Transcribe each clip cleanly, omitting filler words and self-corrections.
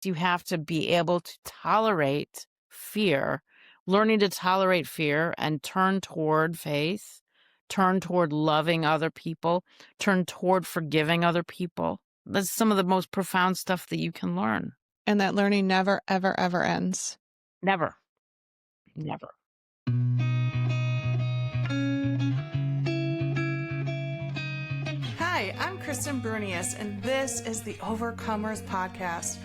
You have to be able to tolerate fear, learning to tolerate fear and turn toward faith, turn toward loving other people, turn toward forgiving other people. That's some of the most profound stuff that you can learn. And that learning never, ever, ever ends. Never. Never. Hi, I'm Kristen Brunius, and this is the Overcomers Podcast.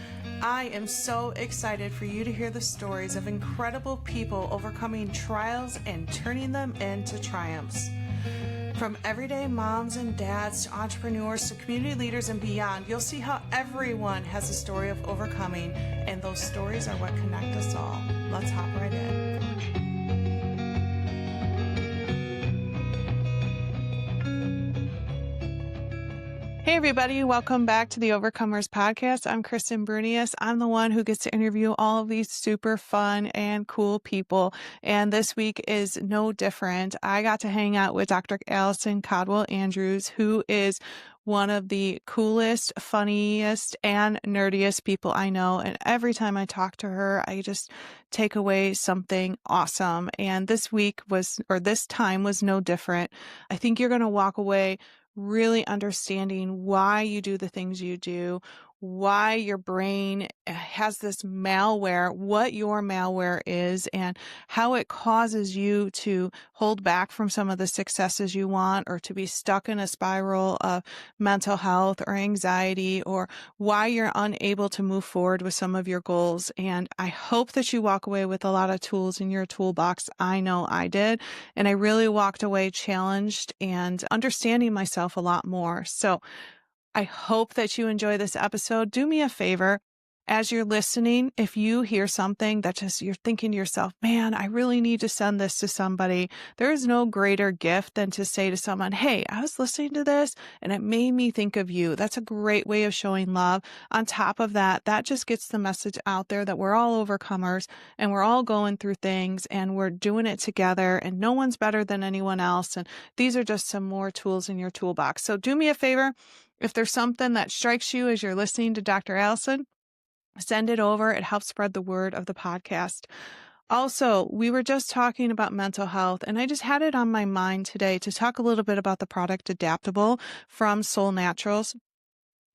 I am so excited for you to hear the stories of incredible people overcoming trials and turning them into triumphs. From everyday moms and dads to entrepreneurs to community leaders and beyond, you'll see how everyone has a story of overcoming, and those stories are what connect us all. Let's hop right in. Hey everybody, welcome back to the Overcomers Podcast. I'm Kristen Brunius. I'm the one who gets to interview all of these super fun and cool people. And this week is no different. I got to hang out with Dr. Alison Caldwell-Andrews, who is one of the coolest, funniest, and nerdiest people I know. And every time I talk to her, I just take away something awesome. And this time was no different. I think you're going to walk away really understanding why you do the things you do, why your brain has this malware, what your malware is, and how it causes you to hold back from some of the successes you want, or to be stuck in a spiral of mental health or anxiety, or why you're unable to move forward with some of your goals. And I hope that you walk away with a lot of tools in your toolbox. I know I did. And I really walked away challenged and understanding myself a lot more. So I hope that you enjoy this episode. Do me a favor. As you're listening, if you hear something that just you're thinking to yourself, man, I really need to send this to somebody. There is no greater gift than to say to someone, hey, I was listening to this and it made me think of you. That's a great way of showing love. On top of that, that just gets the message out there that we're all overcomers and we're all going through things and we're doing it together and no one's better than anyone else. And these are just some more tools in your toolbox. So do me a favor. If there's something that strikes you as you're listening to Dr. Alison, send it over. It helps spread the word of the podcast. Also, we were just talking about mental health, and I just had it on my mind today to talk a little bit about the product Adaptable from Soul Naturals.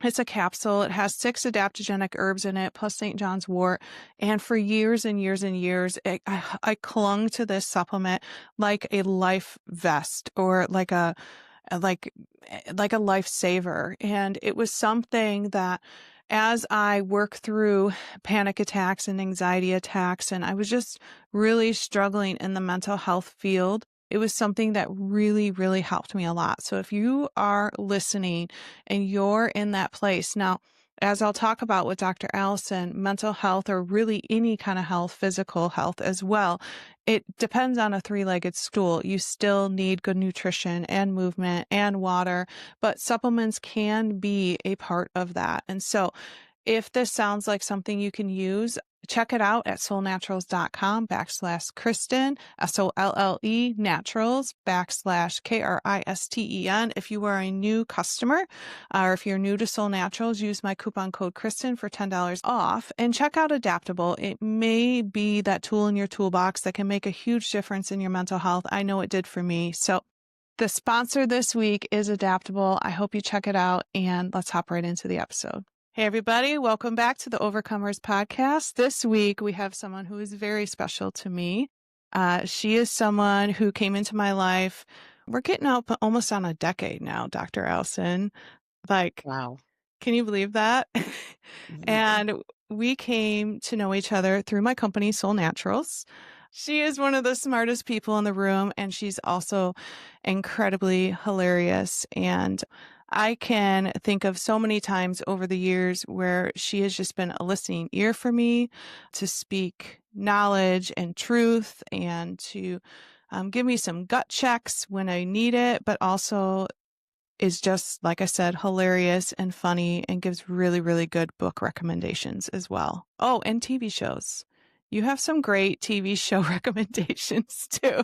It's a capsule. It has 6 adaptogenic herbs in it, plus St. John's wort. And for years and years and years, I clung to this supplement like a life vest, or like a lifesaver. And it was something that, as I work through panic attacks and anxiety attacks, and I was just really struggling in the mental health field, it was something that really, really helped me a lot. So if you are listening and you're in that place now, as I'll talk about with Dr. Alison, mental health, or really any kind of health, physical health as well, it depends on a 3-legged stool. You still need good nutrition and movement and water, but supplements can be a part of that. And so if this sounds like something you can use, check it out at soulnaturals.com/Kristen, SOLLE naturals /KRISTEN. If you are a new customer, or if you're new to Soul Naturals, use my coupon code Kristen for $10 off, and check out Adaptable. It may be that tool in your toolbox that can make a huge difference in your mental health. I know it did for me. So the sponsor this week is Adaptable. I hope you check it out, and let's hop right into the episode. Hey, everybody. Welcome back to the Overcomers Podcast. This week, we have someone who is very special to me. She is someone who came into my life. We're getting up almost on a decade now, Dr. Alison. Wow. Can you believe that? And we came to know each other through my company, Soul Naturals. She is one of the smartest people in the room, and she's also incredibly hilarious. And I can think of so many times over the years where she has just been a listening ear for me to speak knowledge and truth, and to give me some gut checks when I need it, but also is just, like I said, hilarious and funny, and gives really, really good book recommendations as well. Oh, and TV shows. You have some great TV show recommendations too.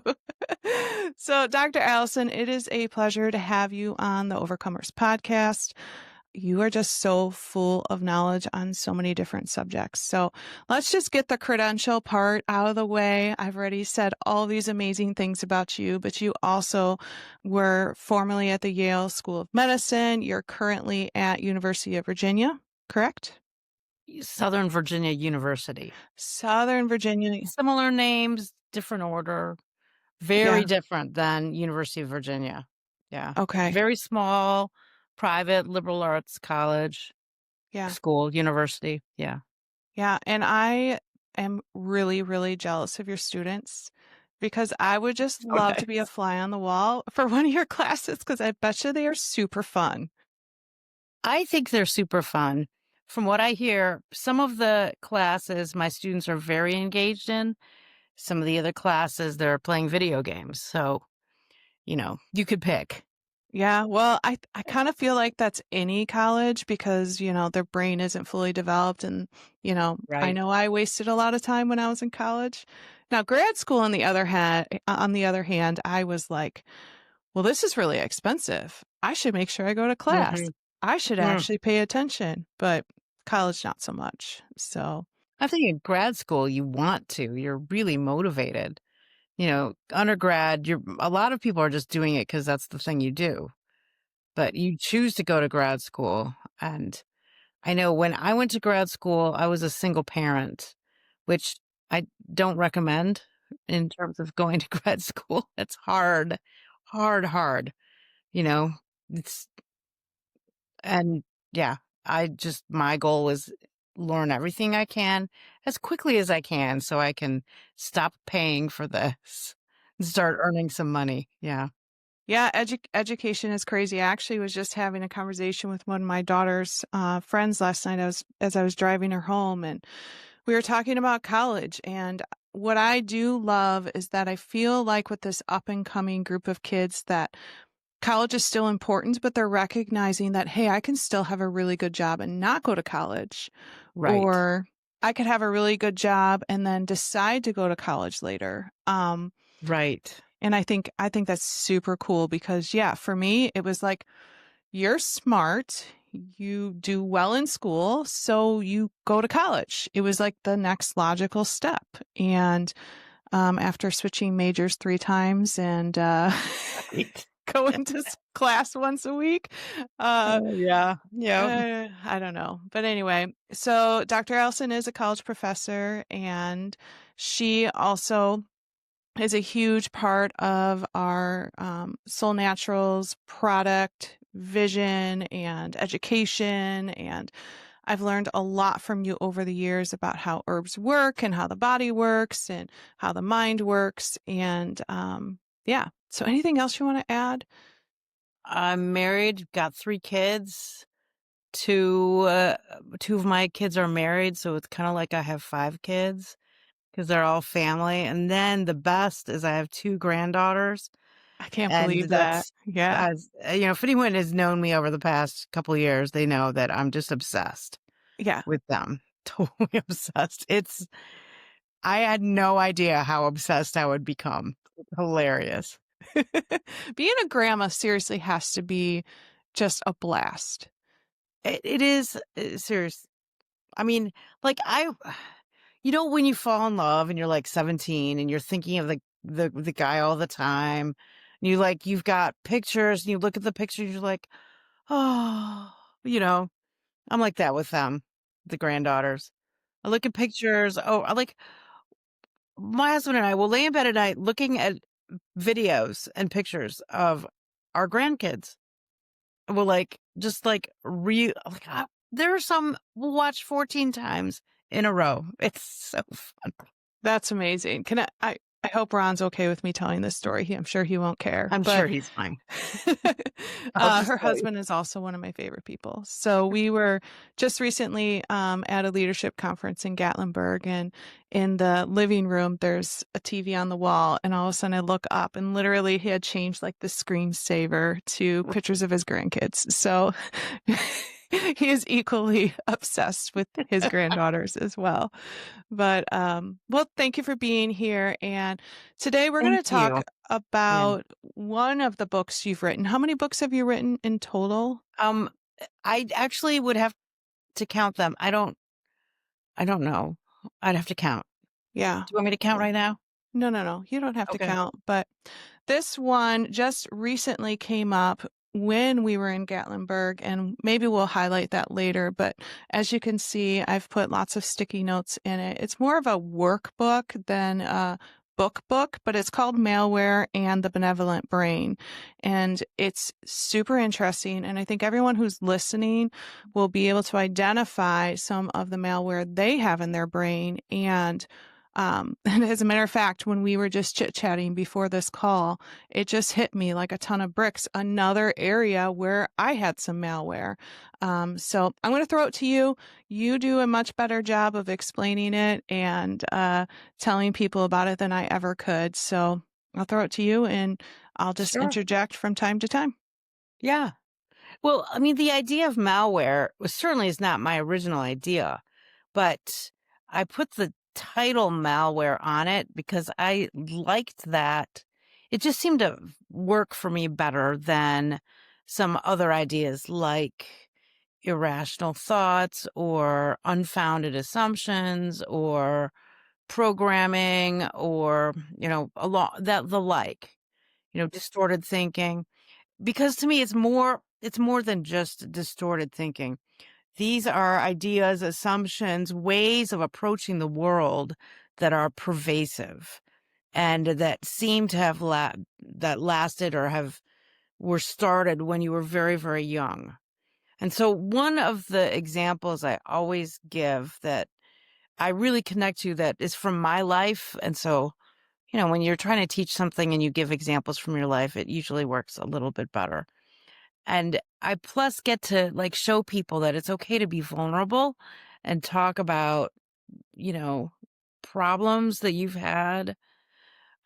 So, Dr. Alison, it is a pleasure to have you on the Overcomers Podcast. you are just so full of knowledge on so many different subjects. So let's just get the credential part out of the way. I've already said all these amazing things about you, but you also were formerly at the Yale School of Medicine. You're currently at University of Virginia, correct? Southern Virginia University. Southern Virginia. Similar names, different order, very Yeah. different than University of Virginia. Yeah. Okay. Very small, private liberal arts college, Yeah. school, university. Yeah. Yeah. And I am really, really jealous of your students because I would just So love to be a nice. fly on the wall for one of your classes because I bet you they are super fun. I think they're super fun. From what I hear, some of the classes my students are very engaged in. Some of the other classes, they're playing video games. So, you could pick. Yeah, well, I kind of feel like that's any college because, their brain isn't fully developed and, I Right. know I wasted a lot of time when I was in college. Now, grad school on the other hand, I was like, well, this is really expensive. I should make sure I go to class. Hmm. I should actually pay attention, but college not so much. So, I think in grad school, you want to. You're really motivated. Undergrad, a lot of people are just doing it because that's the thing you do. But you choose to go to grad school. And I know when I went to grad school, I was a single parent, which I don't recommend in terms of going to grad school. It's hard, hard, hard. You know, it's, and yeah, my goal was learn everything I can as quickly as I can so I can stop paying for this and start earning some money. Yeah. yeah, education is crazy. I actually was just having a conversation with one of my daughter's friends last night. As I was driving her home, and we were talking about college. And what I do love is that I feel like with this up and coming group of kids that college is still important, but they're recognizing that, hey, I can still have a really good job and not go to college, Right. or I could have a really good job and then decide to go to college later. Right. And I think that's super cool because yeah, for me, it was like, you're smart, you do well in school, so you go to college. It was like the next logical step. And after switching majors 3 times and Right. going to class once a week, Yeah. Yeah. I don't know. But anyway, so Dr. Allison is a college professor, and she also is a huge part of our Soul Naturals product vision and education. And I've learned a lot from you over the years about how herbs work and how the body works and how the mind works. And yeah. So anything else you want to add? I'm married, got 3 kids. Two of my kids are married, so it's kind of like I have 5 kids because they're all family. And then the best is I have 2 granddaughters, I can't and believe that. Yeah. if anyone has known me over the past couple of years, they know that I'm just obsessed Yeah. with them. Totally obsessed. I had no idea how obsessed I would become. Hilarious. Being a grandma seriously has to be just a blast. It is serious. I mean, like when you fall in love and you're like 17 and you're thinking of the guy all the time, and you've got pictures and you look at the pictures, you're like, oh, I'm like that with them, the granddaughters. I look at pictures. Oh, I like my husband and I will lay in bed at night looking at videos and pictures of our grandkids. We'll just there are some we'll watch 14 times in a row. It's so fun. That's amazing. I hope Ron's okay with me telling this story. I'm sure he won't care, I'm but sure he's fine. I'll just her tell you. husband is also one of my favorite people. So we were just recently at a leadership conference in Gatlinburg, and in the living room, there's a TV on the wall, and all of a sudden I look up, and literally he had changed like the screensaver to pictures of his grandkids. So he is equally obsessed with his granddaughters as well. But well, thank you for being here. And today we're going Thank to talk you. Yeah. about one of the books you've written. How many books have you written in total? I actually would have to count them. I don't know. I'd have to count. Yeah. Do you want me to count right now? No, no, no. You don't have to Okay. count. But this one just recently came up when we were in Gatlinburg, and maybe we'll highlight that later. But as you can see, I've put lots of sticky notes in it. It's more of a workbook than a book, but it's called Malware and the Benevolent Brain. And it's super interesting. And I think everyone who's listening will be able to identify some of the malware they have in their brain and as a matter of fact, when we were just chit-chatting before this call, it just hit me like a ton of bricks, another area where I had some malware. So I'm going to throw it to you. You do a much better job of explaining it and telling people about it than I ever could. So I'll throw it to you and I'll just Sure. interject from time to time. Yeah. Well, I mean, the idea of malware was certainly is not my original idea, but I put the title malware on it because I liked that. It just seemed to work for me better than some other ideas like irrational thoughts or unfounded assumptions or programming or, a lot that the like, distorted thinking. Because to me it's more than just distorted thinking. These are ideas, assumptions, ways of approaching the world that are pervasive and that seem to have that lasted or have were started when you were very, very young. And so one of the examples I always give that I really connect to that is from my life. And so, when you're trying to teach something and you give examples from your life, it usually works a little bit better. And I plus get to like show people that it's okay to be vulnerable and talk about, you know, problems that you've had.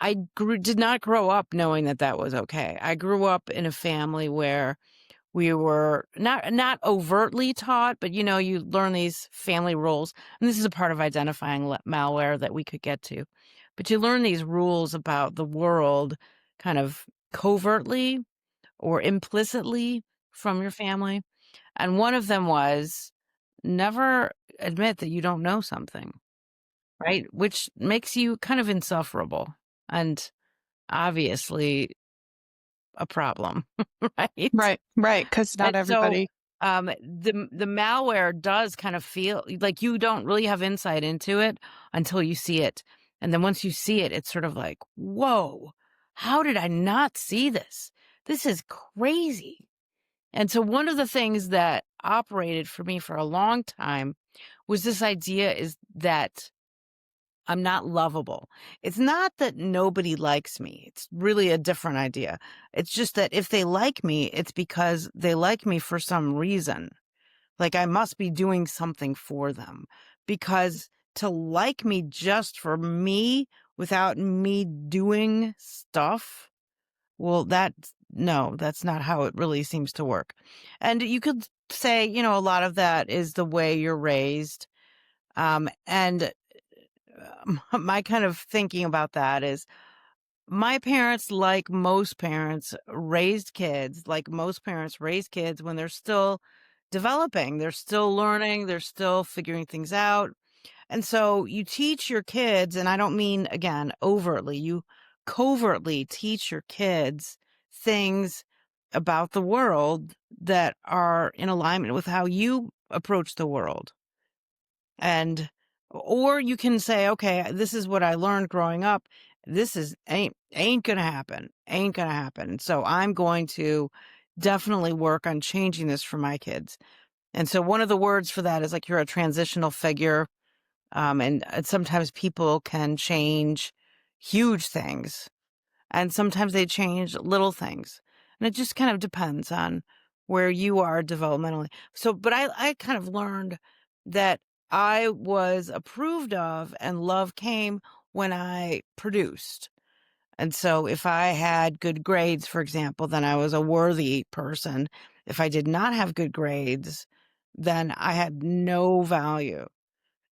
Did not grow up knowing that that was okay. I grew up in a family where we were not overtly taught, but you learn these family rules. And this is a part of identifying malware that we could get to. But you learn these rules about the world kind of covertly or implicitly from your family. And one of them was never admit that you don't know something, right? Which makes you kind of insufferable and obviously a problem, right? Right, right, because not And so everybody. the malware does kind of feel like you don't really have insight into it until you see it. And then once you see it, it's sort of like, whoa, how did I not see this? This is crazy. And so one of the things that operated for me for a long time was this idea is that I'm not lovable. It's not that nobody likes me. It's really a different idea. It's just that if they like me, it's because they like me for some reason. Like I must be doing something for them because to like me just for me without me doing stuff, well, no, that's not how it really seems to work. And you could say, a lot of that is the way you're raised. And my kind of thinking about that is my parents, like most parents, raised kids, like most parents raise kids when they're still developing, they're still learning, they're still figuring things out. And so you teach your kids, and I don't mean, again, overtly, you covertly teach your kids things about the world that are in alignment with how you approach the world. And, or you can say, okay, this is what I learned growing up. This is ain't gonna happen. Ain't gonna happen. So I'm going to definitely work on changing this for my kids. And so one of the words for that is like you're a transitional figure and sometimes people can change huge things, and sometimes they change little things. And it just kind of depends on where you are developmentally. So, but I kind of learned that I was approved of and love came when I produced. And so if I had good grades, for example, then I was a worthy person. If I did not have good grades, then I had no value.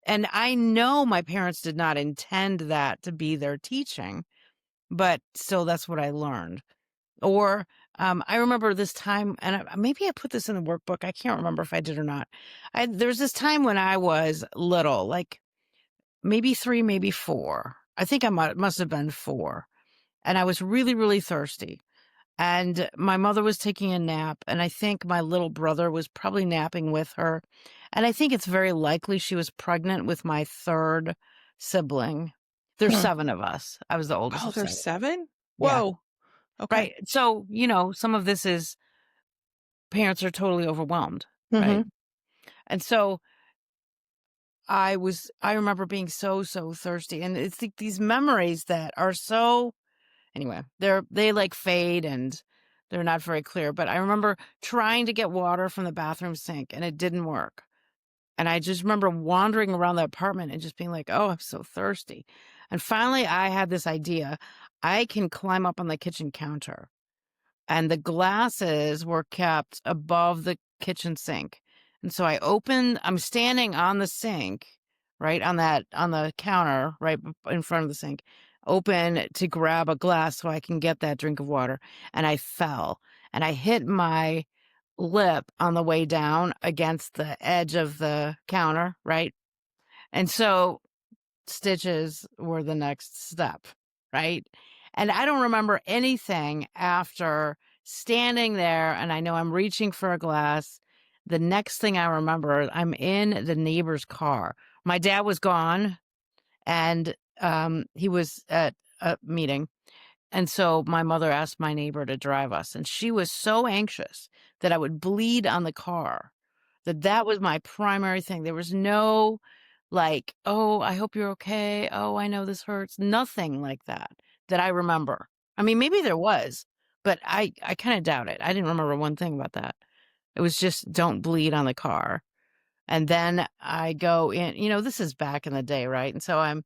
And I know my parents did not intend that to be their teaching, but still that's what I learned. Or I remember this time, and maybe I put this in the workbook. I can't remember if I did or not. There was this time when I was little, like maybe 3, maybe 4. I think I must have been 4. And I was really, really thirsty. And my mother was taking a nap, and I think my little brother was probably napping with her. And I think it's very likely she was pregnant with my 3rd sibling. There's Hmm. 7 of us. I was the oldest Oh, of there's 7. 7? Yeah. Whoa. Okay. Right. So, some of this is parents are totally overwhelmed, right? Mhm. And so I remember being so, so thirsty. And it's like these memories that are so, anyway, they like fade and they're not very clear. But I remember trying to get water from the bathroom sink and it didn't work. And I just remember wandering around the apartment and just being like, oh, I'm so thirsty. And finally, I had this idea. I can climb up on the kitchen counter, and the glasses were kept above the kitchen sink. And so I'm standing on the sink, right on the counter, right in front of the sink, open to grab a glass so I can get that drink of water. And I fell and I hit my lip on the way down against the edge of the counter, right? And so stitches were the next step, right? And I don't remember anything after standing there and I know I'm reaching for a glass. The next thing I remember, I'm in the neighbor's car. My dad was gone and he was at a meeting. And so my mother asked my neighbor to drive us, and she was so anxious that I would bleed on the car, that was my primary thing. There was no like, "Oh, I hope you're okay. Oh, I know this hurts." Nothing like that I remember. I mean, maybe there was, but I kinda doubt it. I didn't remember one thing about that. It was just don't bleed on the car. And then I go in, this is back in the day, right? And so I'm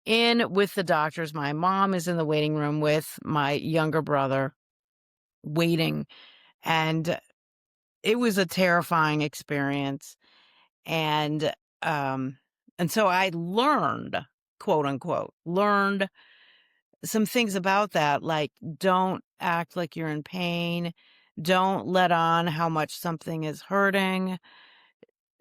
in with the doctors. My mom is in the waiting room with my younger brother waiting. And it was a terrifying experience. And, um, and so I learned, quote unquote, learned some things about that, like don't act like you're in pain. Don't let on how much something is hurting.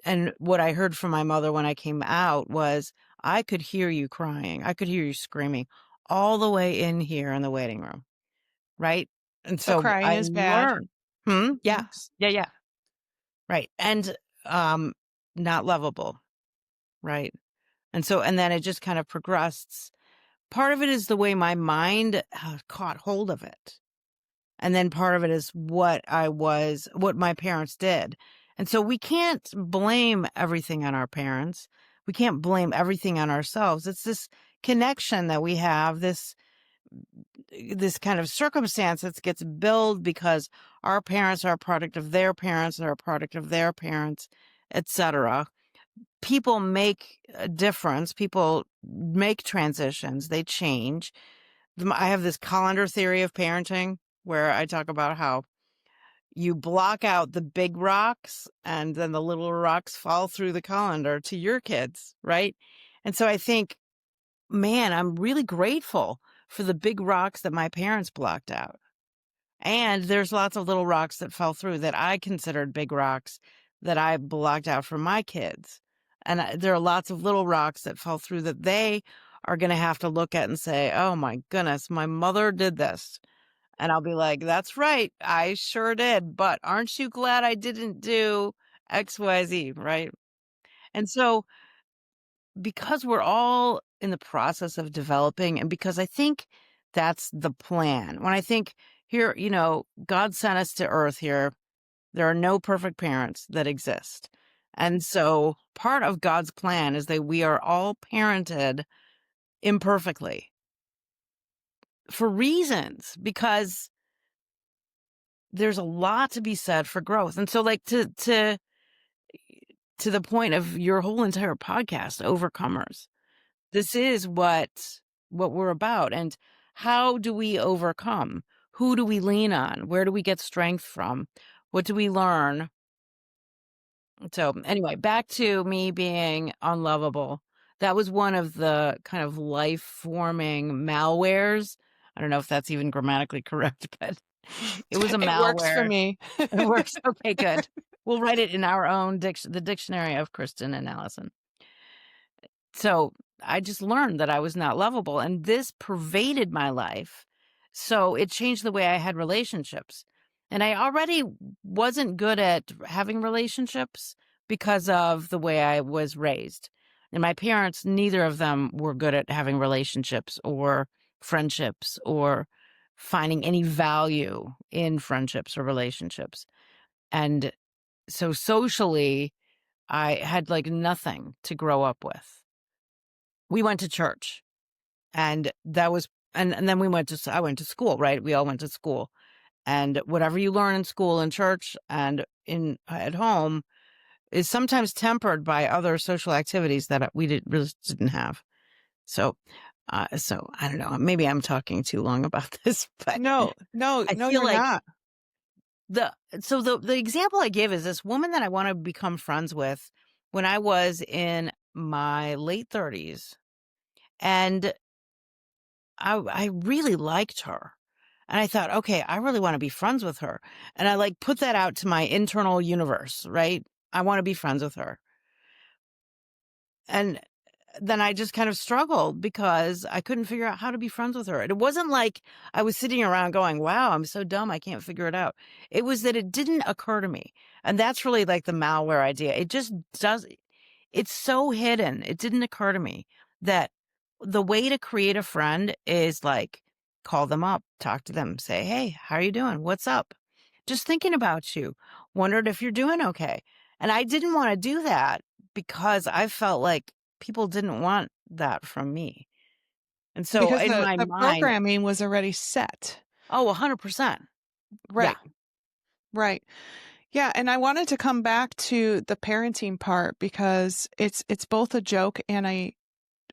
And what I heard from my mother when I came out was, I could hear you crying. I could hear you screaming all the way in here in the waiting room. Right. And So so crying I is bad. learned. Hmm. Yeah. Mhm. Yeah. Yeah. Right. And, um, not lovable. Right. And then it just kind of progressed. Part of it is the way my mind caught hold of it. And then part of it is what my parents did. And so we can't blame everything on our parents. We can't blame everything on ourselves. It's this connection that we have, this kind of circumstance that gets built because our parents are a product of their parents, are a product of their parents, etc. People make a difference. People make transitions. They change. I have this colander theory of parenting where I talk about how you block out the big rocks and then the little rocks fall through the colander to your kids, right? And so I think, man, I'm really grateful for the big rocks that my parents blocked out. And there's lots of little rocks that fell through that I considered big rocks that I blocked out for my kids. And there are lots of little rocks that fell through that they are going to have to look at and say, oh my goodness, my mother did this. And I'll be like, that's right. I sure did. But aren't you glad I didn't do XYZ? Right. And so, because we're all in the process of developing, and because I think that's the plan, when I think here, God sent us to earth here, there are no perfect parents that exist. And so, part of God's plan is that we are all parented imperfectly for reasons, because there's a lot to be said for growth. And so, like, to the point of your whole entire podcast, Overcomers, this is what we're about. And how do we overcome? Who do we lean on? Where do we get strength from? What do we learn? So anyway, back to me being unlovable. That was one of the kind of life forming malwares. I don't know if that's even grammatically correct, but It was a It works for malware. me. It works. Okay, good. We'll write it in our own the dictionary of Kristen and Allison. So I just learned that I was not lovable, and this pervaded my life. So it changed the way I had relationships. And I already wasn't good at having relationships because of the way I was raised. And my parents, neither of them were good at having relationships or friendships or finding any value in friendships or relationships. And so socially, I had like nothing to grow up with. We went to church, and that was and then I went to school, right? We all went to school. And whatever you learn in school and church and in at home is sometimes tempered by other social activities that really didn't have. So so I don't know, maybe I'm talking too long about this, but No, no, I no, feel you're like not. the example I give is this woman that I want to become friends with when I was in my late 30s. And I really liked her. And I thought, okay, I really want to be friends with her. And I like put that out to my internal universe, right? I want to be friends with her. And then I just kind of struggled because I couldn't figure out how to be friends with her. And it wasn't like I was sitting around going, wow, I'm so dumb. I can't figure it out. It was that it didn't occur to me. And that's really like the malware idea. It just does. It's so hidden. It didn't occur to me that the way to create a friend is like call them up, talk to them, say, hey, how are you doing? What's up? Just thinking about you. Wondered if you're doing okay. And I didn't want to do that because I felt like people didn't want that from me. And so Because in the my the mind, programming was already set. oh, 100%. Yeah. Right, right. Yeah, and I wanted to come back to the parenting part because it's both a joke and a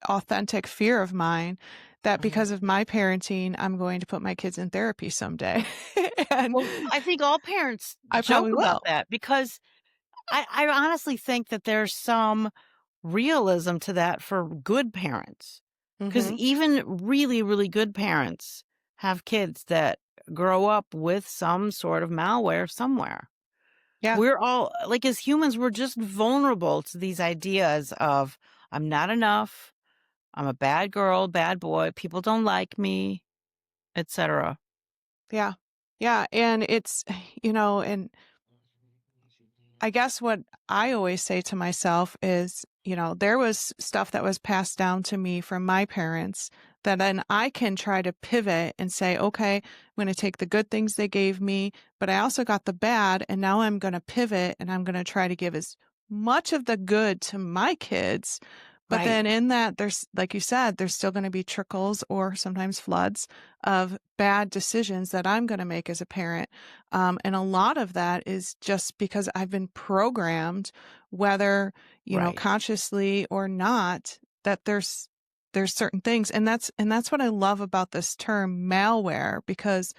authentic fear of mine that Mhm. because of my parenting, I'm going to put my kids in therapy someday. And Well, I think all parents I joke probably about will. that because I honestly think that there's some realism to that for good parents. Because Mhm. even really, really good parents have kids that grow up with some sort of malware somewhere. Yeah, We're all, like, as humans, we're just vulnerable to these ideas of, I'm not enough, I'm a bad girl, bad boy, people don't like me, etc. yeah. Yeah, and it's and I guess what I always say to myself is, there was stuff that was passed down to me from my parents that then I can try to pivot and say, okay, I'm going to take the good things they gave me, but I also got the bad. And now I'm going to pivot and I'm going to try to give as much of the good to my kids. But Right, then in that, there's, like you said, there's still going to be trickles or sometimes floods of bad decisions that I'm going to make as a parent. And a lot of that is just because I've been programmed, whether, right, consciously or not, that there's certain things. And that's what I love about this term malware, because,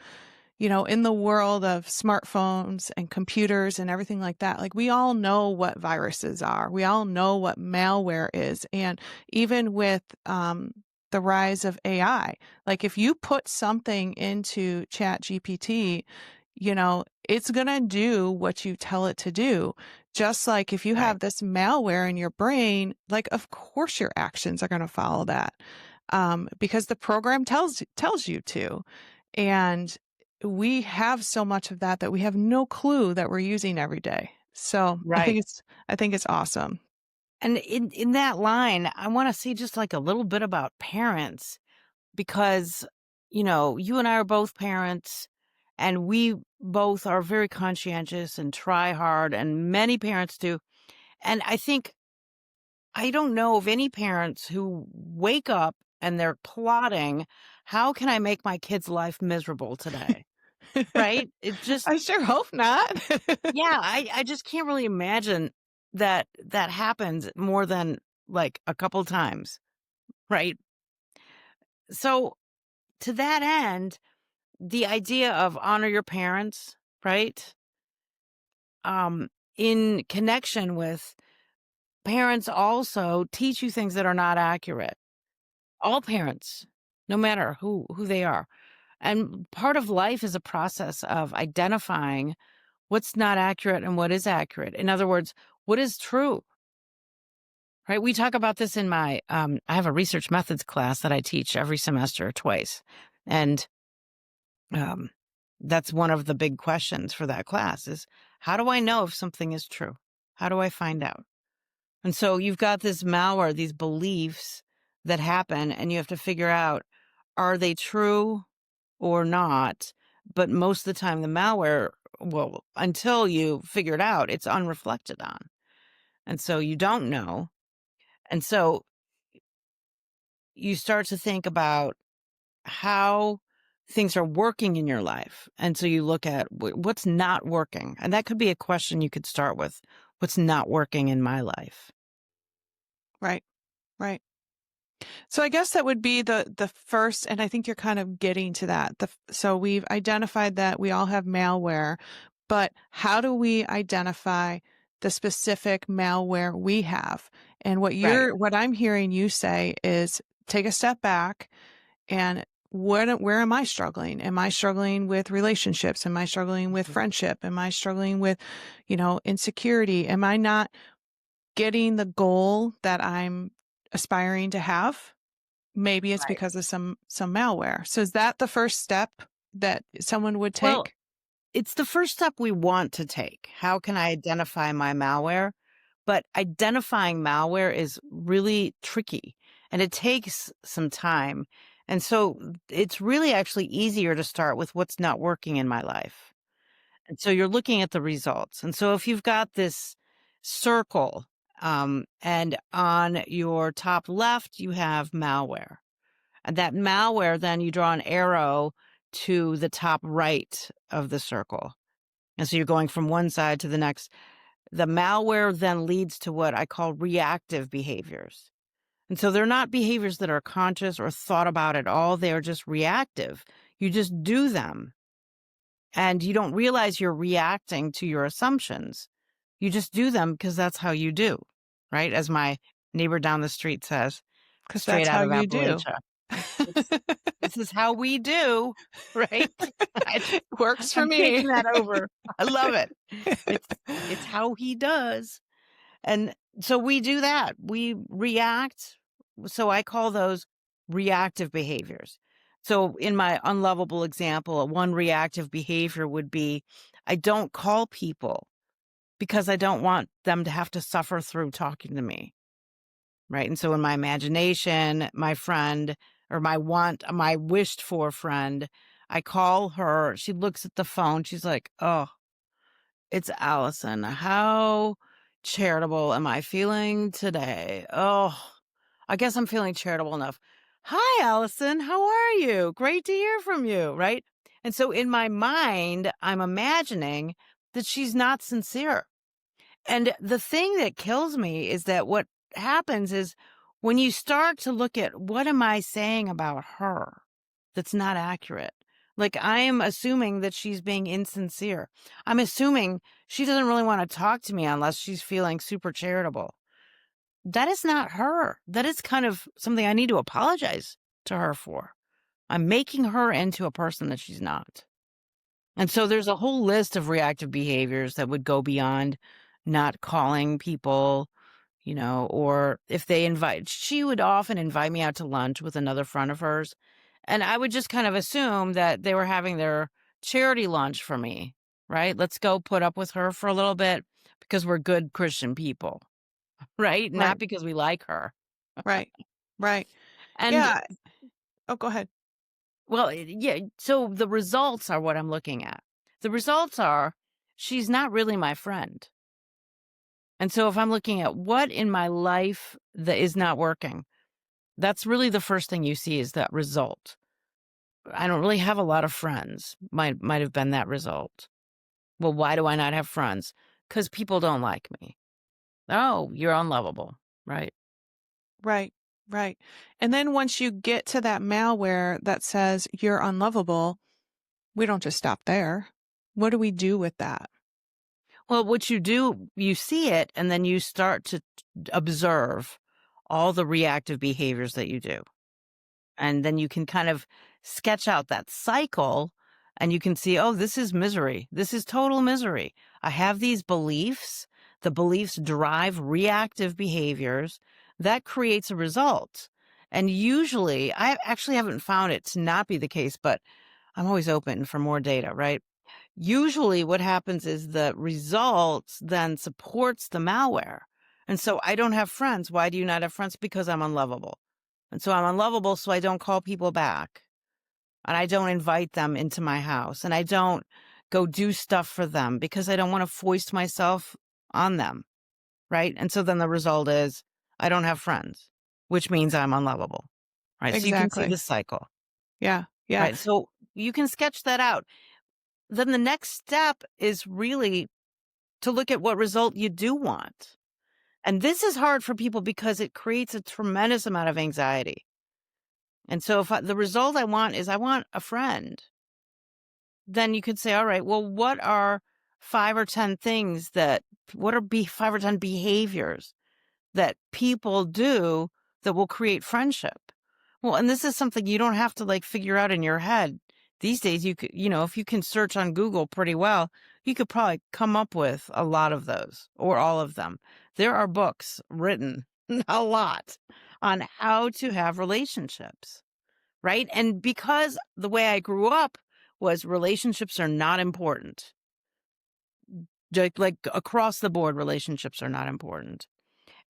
in the world of smartphones and computers and everything like that, like we all know what viruses are. We all know what malware is. And even with, the rise of AI, like if you put something into Chat GPT, it's going to do what you tell it to do. Just like if you right, have this malware in your brain, like of course your actions are going to follow that. Because the program tells you to. And we have so much of that we have no clue that we're using every day. So right. I think it's awesome. And in that line, I want to say just like a little bit about parents because, you and I are both parents and we both are very conscientious and try hard, and many parents do. And I think I don't know of any parents who wake up and they're plotting, how can I make my kid's life miserable today? Right? It just, I sure hope not. yeah, I just can't really imagine that that happens more than like a couple times. Right. So to that end, the idea of honor your parents, right? In connection with parents also teach you things that are not accurate. All parents, no matter who they are. And part of life is a process of identifying what's not accurate and what is accurate. In other words, what is true, right? We talk about this in I have a research methods class that I teach every semester twice. And um, that's one of the big questions for that class is how do I know if something is true? How do I find out? And so you've got this malware, these beliefs that happen, and you have to figure out, are they true or not? But most of the time, the malware, well, until you figure it out, it's unreflected on. And so you don't know. And so you start to think about how things are working in your life. And so you look at what's not working. And that could be a question you could start with. What's not working in my life? Right. Right. So I guess that would be the first, and I think you're kind of getting to that. So we've identified that we all have malware, but how do we identify the specific malware we have? And Right. what I'm hearing you say is take a step back and where am I struggling? Am I struggling with relationships? Am I struggling with friendship? Am I struggling with, insecurity? Am I not getting the goal that I'm aspiring to have? Maybe it's Right. because of some malware. So is that the first step that someone would Well, take? it's the first step we want to take. How can I identify my malware? But identifying malware is really tricky and it takes some time. And so it's really actually easier to start with what's not working in my life. And so you're looking at the results. And so if you've got this circle, and on your top left, you have malware. And that malware, then you draw an arrow to the top right of the circle. And so you're going from one side to the next. The malware then leads to what I call reactive behaviors. And so they're not behaviors that are conscious or thought about at all. They are just reactive. You just do them and you don't realize you're reacting to your assumptions. You just do them because that's how you do, right? As my neighbor down the street says, Because straight that's out how of you do. Appalachia. It's, this is how we do, right? I, Works for I'm me. taking that over. I love it. It's it's how he does. And so we do that. We react. So I call those reactive behaviors. So in my unlovable example, one reactive behavior would be I don't call people because I don't want them to have to suffer through talking to me. Right. And so in my imagination, my friend or my wished for friend, I call her. She looks at the phone. She's like, oh, it's Allison. How charitable am I feeling today? Oh, I guess I'm feeling charitable enough. Hi, Allison. How are you? Great to hear from you. Right. And so in my mind, I'm imagining that she's not sincere. And the thing that kills me is that what happens is when you start to look at what am I saying about her that's not accurate? Like I am assuming that she's being insincere. I'm assuming she doesn't really want to talk to me unless she's feeling super charitable. That is not her. That is kind of something I need to apologize to her for. I'm making her into a person that she's not. And so there's a whole list of reactive behaviors that would go beyond not calling people, or if she would often invite me out to lunch with another friend of hers. And I would just kind of assume that they were having their charity lunch for me, right? Let's go put up with her for a little bit because we're good Christian people, right? Not Right. because we like her. Right. Right. And Yeah. Oh, go ahead. well, yeah. So the results are what I'm looking at. The results are she's not really my friend. And so if I'm looking at what in my life that is not working, that's really the first thing you see is that result. I don't really have a lot of friends. Might have been that result. Well, why do I not have friends? Because people don't like me. Oh, you're unlovable, right? Right. Right. And then once you get to that malware that says you're unlovable, we don't just stop there. What do we do with that? Well, what you do, you see it, and then you start to observe all the reactive behaviors that you do. And then you can kind of sketch out that cycle and you can see, oh, this is misery. This is total misery. I have these beliefs. The beliefs drive reactive behaviors that creates a result. And usually, I actually haven't found it to not be the case, but I'm always open for more data, right? Usually what happens is the results then supports the malware. And so I don't have friends. Why do you not have friends? Because I'm unlovable. And so I'm unlovable, so I don't call people back. And I don't invite them into my house. And I don't go do stuff for them because I don't want to foist myself on them. Right. And so then the result is I don't have friends, which means I'm unlovable. Right. So you can see Exactly. the cycle. Yeah. Yeah. Right. So you can sketch that out. Then the next step is really to look at what result you do want. And this is hard for people because it creates a tremendous amount of anxiety. And so if the result I want is I want a friend, then you could say, all right, well, what are 5 or 10 things what are 5 or 10 behaviors that people do that will create friendship? Well, and this is something you don't have to like figure out in your head. These days, you could, if you can search on Google pretty well, you could probably come up with a lot of those or all of them. There are books written a lot on how to have relationships. Right. And because the way I grew up was relationships are not important, like across the board, relationships are not important.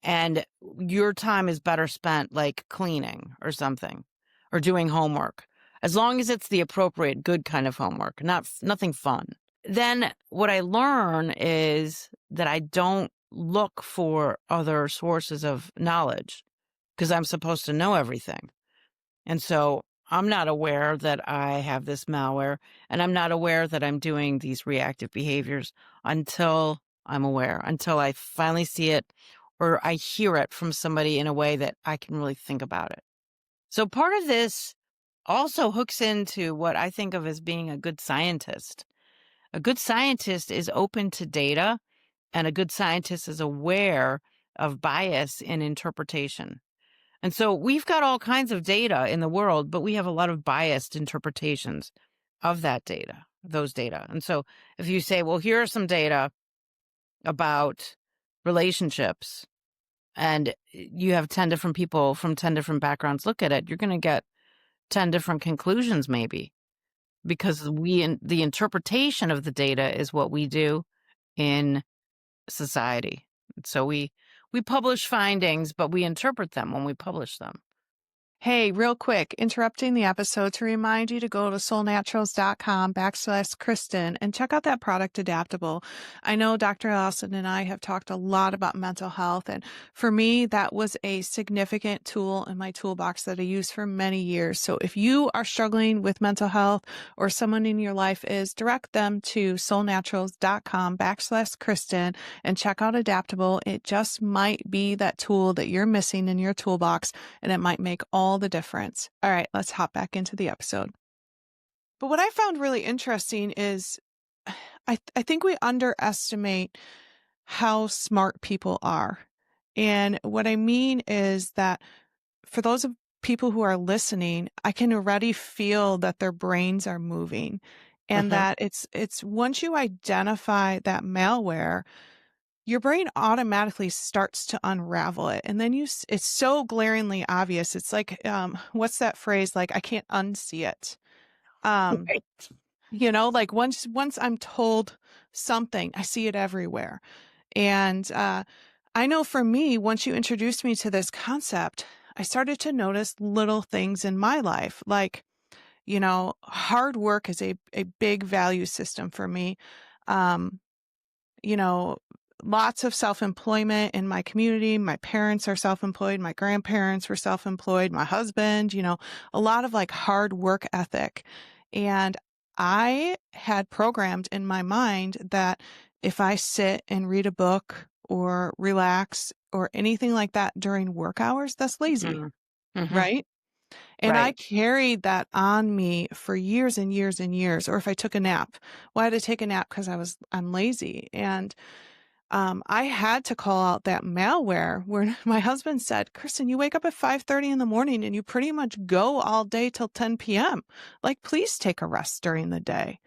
And your time is better spent like cleaning or something or doing homework, as long as it's the appropriate, good kind of homework, nothing fun. Then what I learn is that I don't look for other sources of knowledge because I'm supposed to know everything. And so I'm not aware that I have this malware, and I'm not aware that I'm doing these reactive behaviors until I'm aware, until I finally see it or I hear it from somebody in a way that I can really think about it. So part of this also hooks into what I think of as being a good scientist. A good scientist is open to data, and a good scientist is aware of bias in interpretation. And so we've got all kinds of data in the world, but we have a lot of biased interpretations of that data, those data. And so if you say, well, here are some data about relationships, and you have 10 different people from 10 different backgrounds look at it, you're going to get 10 different conclusions maybe, because the interpretation of the data is what we do in society. So we publish findings, but we interpret them when we publish them. Hey, real quick, interrupting the episode to remind you to go to soulnaturals.com/Kristen and check out that product Adaptable. I know Dr. Allison and I have talked a lot about mental health, and for me, that was a significant tool in my toolbox that I used for many years. So if you are struggling with mental health or someone in your life is, direct them to soulnaturals.com/Kristen and check out Adaptable. It just might be that tool that you're missing in your toolbox, and it might make all the difference. All right, let's hop back into the episode. But what I found really interesting is I think we underestimate how smart people are. And what I mean is that for those of people who are listening, I can already feel that their brains are moving, and Mhm. that it's once you identify that malware, your brain automatically starts to unravel it. And then it's so glaringly obvious. It's like, what's that phrase? Like, I can't unsee it. Um, Right. like once I'm told something, I see it everywhere. And, I know for me, once you introduced me to this concept, I started to notice little things in my life. Like, hard work is a big value system for me. Um, you know, lots of self-employment in my community. My parents are self-employed. My grandparents were self-employed. My husband, a lot of like hard work ethic. And I had programmed in my mind that if I sit and read a book or relax or anything like that during work hours, that's lazy, Mhm. Mhm. right? And I Right. carried that on me for years and years and years. Or if I took a nap, well, I had to take a nap because I'm lazy. And I had to call out that malware where my husband said, Kristen, you wake up at 5:30 in the morning and you pretty much go all day till 10 p.m. Like, please take a rest during the day.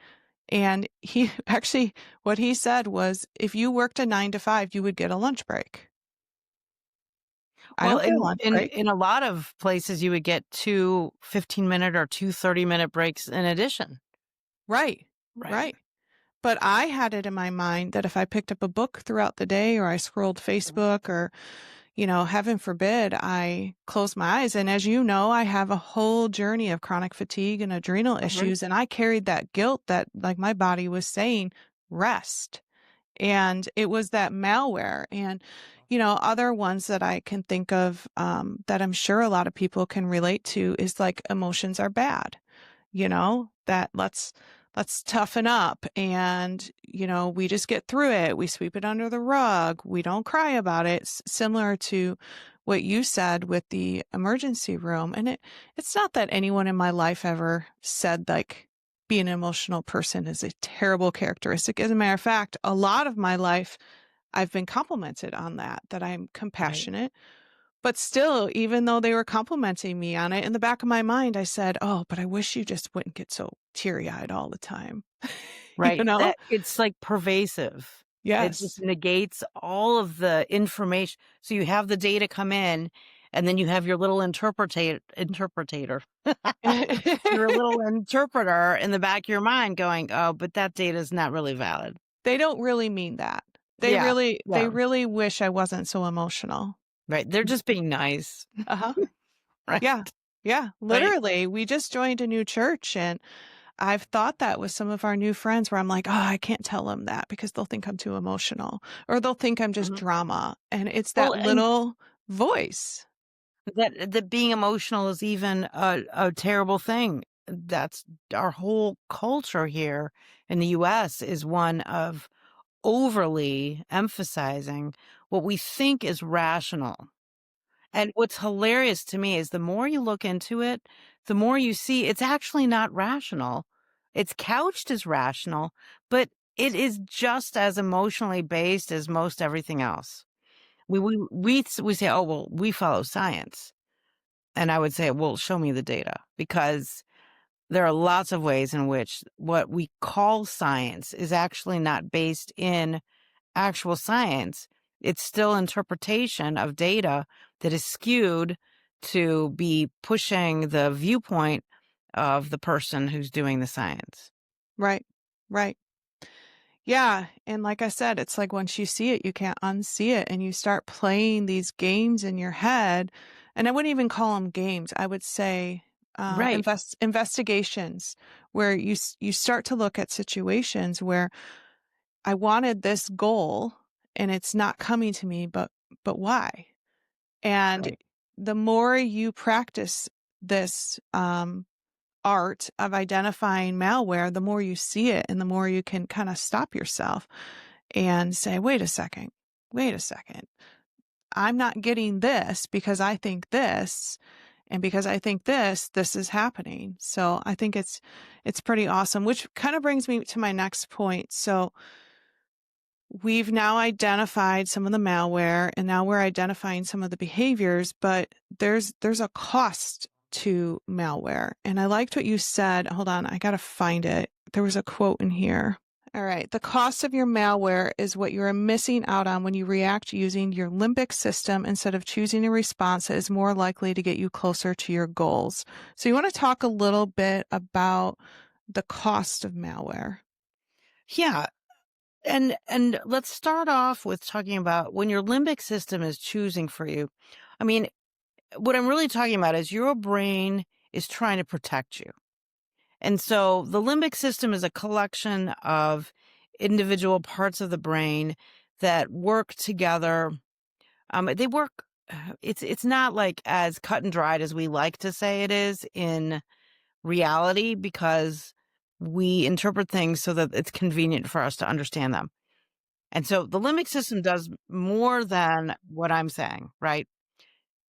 And he actually, what he said was, if you worked a 9 to 5, you would get a lunch break. I Well, don't get a in lunch in break. in a lot of places, you would get 2 15-minute or 2 30-minute breaks in addition. Right. Right. Right. But I had it in my mind that if I picked up a book throughout the day or I scrolled Facebook or, heaven forbid, I closed my eyes. And as you know, I have a whole journey of chronic fatigue and adrenal Mhm. issues. And I carried that guilt that, like, my body was saying, rest. And it was that malware. And, other ones that I can think of that I'm sure a lot of people can relate to is like emotions are bad, that let's toughen up and, we just get through it. We sweep it under the rug. We don't cry about it. Similar to what you said with the emergency room. And it's not that anyone in my life ever said like being an emotional person is a terrible characteristic. As a matter of fact, a lot of my life I've been complimented on that I'm Right. compassionate. But still, even though they were complimenting me on it, in the back of my mind, I said, "Oh, but I wish you just wouldn't get so teary-eyed all the time." You Right. know? That it's, like, pervasive. It just Yes. negates all of the information. So you have the data come in, and then you have your little interpretator, your little interpreter in the back of your mind going, "Oh, but that data is not really valid." They don't really mean that. They Yeah. really they Yeah. really wish I wasn't so emotional. Right. They're just being nice. Uh-huh. Right. Yeah. Yeah, Right. literally, we just joined a new church, and I've thought that with some of our new friends where I'm like, "Oh, I can't tell them that because they'll think I'm too emotional, or they'll think I'm just Mhm. drama." And it's Well, that and little voice. that being emotional is even a terrible thing. That's our whole culture here in the US is one of overly emphasizing what we think is rational. And what's hilarious to me is the more you look into it, the more you see it's actually not rational. It's couched as rational, but it is just as emotionally based as most everything else. We say, "Oh, well, we follow science." And I would say, "Well, show me the data," because there are lots of ways in which what we call science is actually not based in actual science. It's still interpretation of data that is skewed to be pushing the viewpoint of the person who's doing the science. Right. Right. Yeah, and like I said, it's like once you see it, you can't unsee it, and you start playing these games in your head, and I wouldn't even call them games. I would say Right. investigations where you start to look at situations where I wanted this goal and it's not coming to me, but why? And Right. the more you practice this art of identifying malware, the more you see it and the more you can kind of stop yourself and say, wait a second. I'm not getting this because I think this. And because I think this is happening. So I think it's pretty awesome, which kind of brings me to my next point. So we've now identified some of the malware and now we're identifying some of the behaviors, but there's a cost to malware. And I liked what you said. Hold on, I got to find it. There was a quote in here. All right. The cost of your malware is what you are missing out on when you react using your limbic system instead of choosing a response that is more likely to get you closer to your goals. So you want to talk a little bit about the cost of malware? Yeah. And let's start off with talking about when your limbic system is choosing for you. I mean, what I'm really talking about is your brain is trying to protect you. And so the limbic system is a collection of individual parts of the brain that work together. They work, it's not like as cut and dried as we like to say it is in reality because we interpret things so that it's convenient for us to understand them. And so the limbic system does more than what I'm saying, right?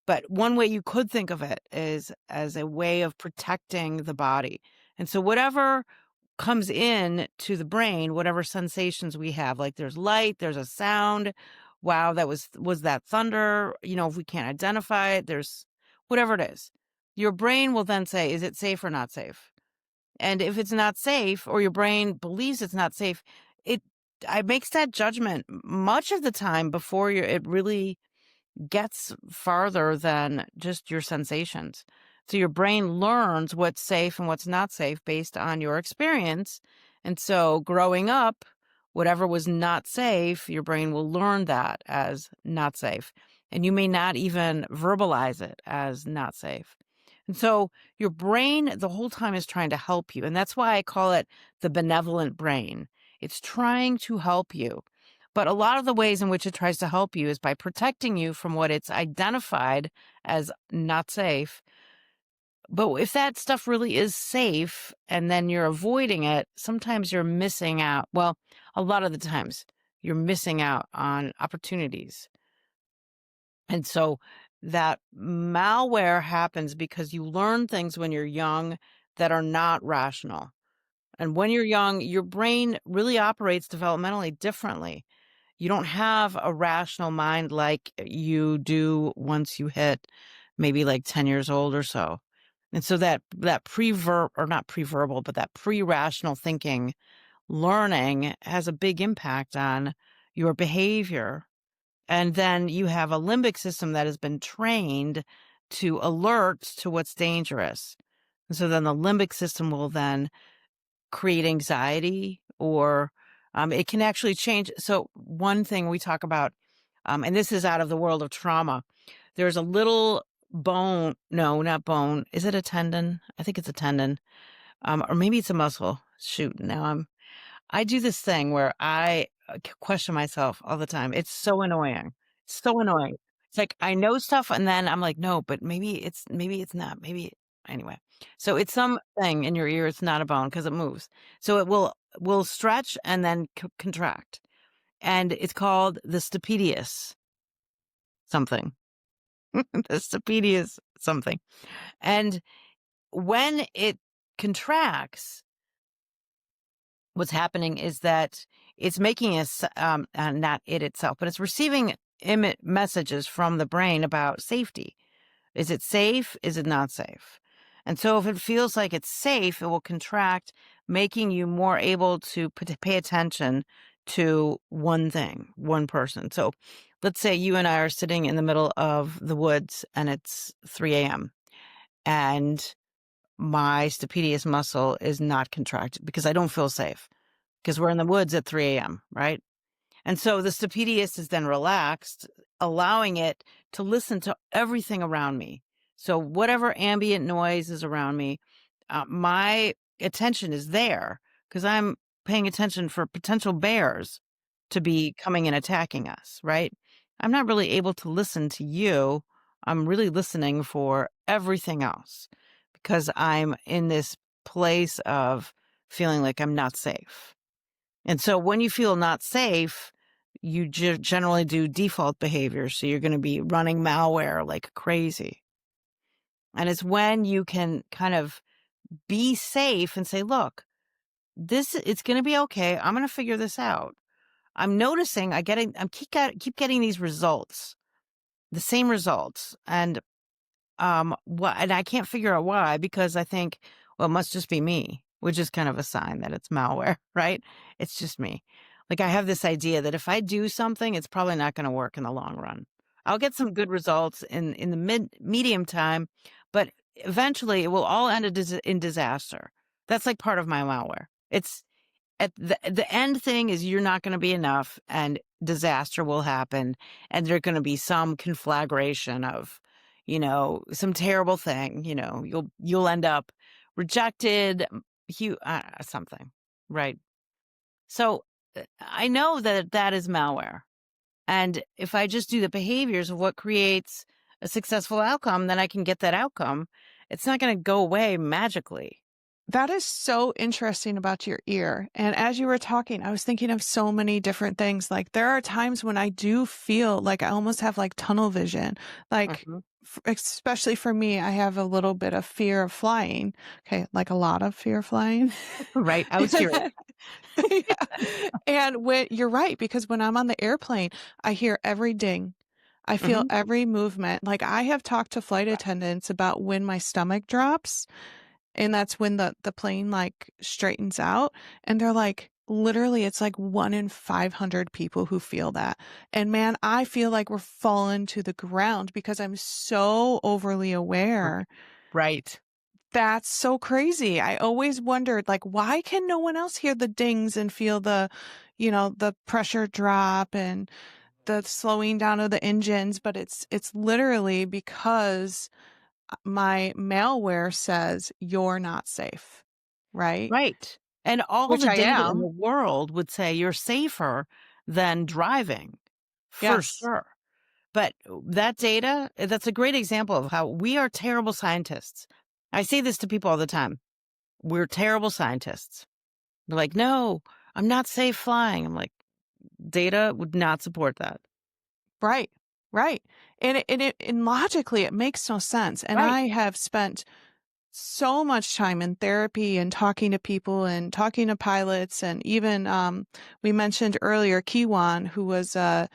But one way you could think of it is as a way of protecting the body. And so whatever comes in to the brain, whatever sensations we have, like there's light, there's a sound. Wow, was that thunder? If we can't identify it, there's whatever it is. Your brain will then say, is it safe or not safe? And if it's not safe, or your brain believes it's not safe, it it makes that judgment much of the time before it really gets farther than just your sensations. So your brain learns what's safe and what's not safe based on your experience. And so growing up, whatever was not safe, your brain will learn that as not safe. And you may not even verbalize it as not safe. And so your brain the whole time is trying to help you. And that's why I call it the benevolent brain. It's trying to help you. But a lot of the ways in which it tries to help you is by protecting you from what it's identified as not safe. But if that stuff really is safe and then you're avoiding it, sometimes you're missing out. Well, a lot of the times you're missing out on opportunities. And so that malware happens because you learn things when you're young that are not rational. And when you're young, your brain really operates developmentally differently. You don't have a rational mind like you do once you hit maybe like 10 years old or so. And so that or not pre-verbal, but that pre-rational thinking learning has a big impact on your behavior. And then you have a limbic system that has been trained to alert to what's dangerous. And so then the limbic system will then create anxiety, or it can actually change. So one thing we talk about, and this is out of the world of trauma, there's a little bone. No, not bone. Is it a tendon? I think it's a tendon. Or maybe it's a muscle. Shoot. I do this thing where I question myself all the time. It's so annoying. It's so annoying. It's like I know stuff and then I'm like, no, but maybe it's not. Maybe anyway. So it's something in your ear. It's not a bone because it moves. So it will stretch and then contract. And it's called the stapedius something. The stapedius something. And when it contracts, what's happening is that it's making not it itself, but it's receiving messages from the brain about safety. Is it safe? Is it not safe? And so if it feels like it's safe, it will contract, making you more able to pay attention to one thing, one person. So let's say you and I are sitting in the middle of the woods and it's 3 a.m. and my stapedius muscle is not contracted because I don't feel safe because we're in the woods at 3 a.m., right? And so the stapedius is then relaxed, allowing it to listen to everything around me. So whatever ambient noise is around me, my attention is there because I'm paying attention for potential bears to be coming and attacking us, right? I'm not really able to listen to you. I'm really listening for everything else because I'm in this place of feeling like I'm not safe. And so when you feel not safe, you generally do default behavior. So you're going to be running malware like crazy. And it's when you can kind of be safe and say, look, it's going to be okay. I'm going to figure this out. I'm noticing keep getting these results, the same results. And and I can't figure out why, because I think, well, it must just be me, which is kind of a sign that it's malware, right? It's just me. Like I have this idea that if I do something, it's probably not going to work in the long run. I'll get some good results in the medium time, but eventually it will all end in disaster. That's like part of my malware. It's at the end thing is you're not going to be enough and disaster will happen and there's going to be some conflagration of some terrible thing, you'll end up rejected, something, right? So I know that is malware. And if I just do the behaviors of what creates a successful outcome, then I can get that outcome. It's not going to go away magically. That is so interesting about your ear. And as you were talking, I was thinking of so many different things. Like there are times when I do feel like I almost have like tunnel vision. Like Mhm. especially for me, I have a little bit of fear of flying. Okay, like a lot of fear of flying. Right. I was curious. Yeah. And when you're right, because when I'm on the airplane, I hear every ding. I feel Mhm. every movement. Like I have talked to flight Right. attendants about when my stomach drops, and that's when the plane like straightens out. And they're like, literally, it's like 1 in 500 people who feel that. And man, I feel like we're falling to the ground because I'm so overly aware. Right. That's so crazy. I always wondered, like, why can no one else hear the dings and feel the pressure drop and the slowing down of the engines? But it's literally because my malware says you're not safe, right? Right. And all Which the I data in the am. world would say you're safer than driving, for Yes. sure. But that data, that's a great example of how we are terrible scientists. I say this to people all the time. We're terrible scientists. They're like, no, I'm not safe flying. I'm like, data would not support that. Right. Right. And logically it makes no sense. And Right. I have spent so much time in therapy and talking to people and talking to pilots and even we mentioned earlier Kiwan, who was trying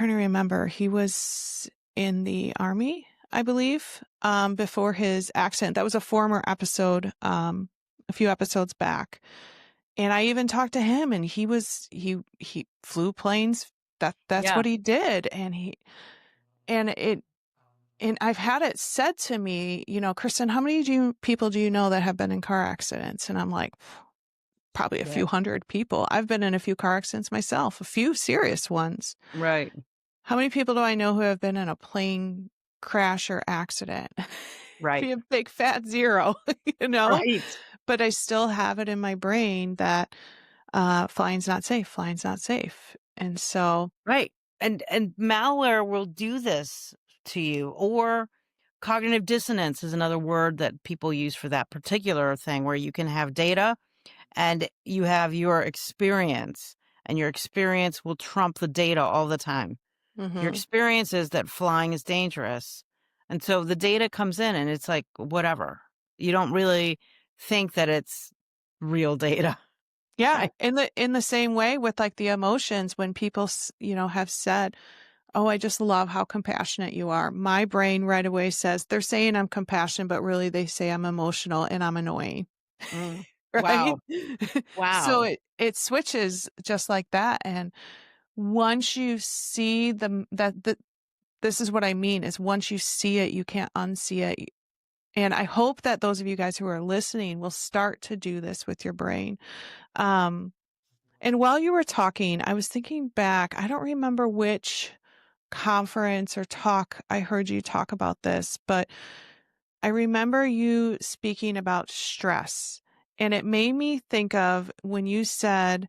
to remember, he was in the army, I believe, before his accident. That was a former episode, a few episodes back. And I even talked to him, and he flew planes. That's Yeah. what he did. And it and I've had it said to me, Kristen, how many people do you know that have been in car accidents? And I'm like, probably a few Right. hundred people. I've been in a few car accidents myself, a few serious ones. Right. How many people do I know who have been in a plane crash or accident? Right. Be a big fat zero, you know? Right. But I still have it in my brain that flying's not safe, flying's not safe. And so, Right. And malware will do this to you, or cognitive dissonance is another word that people use for that particular thing, where you can have data and you have your experience, and your experience will trump the data all the time. Your mhm. experience is that flying is dangerous. And so the data comes in and it's like, whatever. You don't really think that it's real data, Yeah, right? in the same way with like the emotions when people have said, "Oh, I just love how compassionate you are." My brain right away says they're saying I'm compassionate, but really they say I'm emotional and I'm annoying, Mm. right? Wow. So Wow. it switches just like that. And once you see that this is what I mean is once you see it, you can't unsee it. And I hope that those of you guys who are listening will start to do this with your brain. Um, and while you were talking, I was thinking back, I don't remember which conference or talk I heard you talk about this, but I remember you speaking about stress. And it made me think of when you said,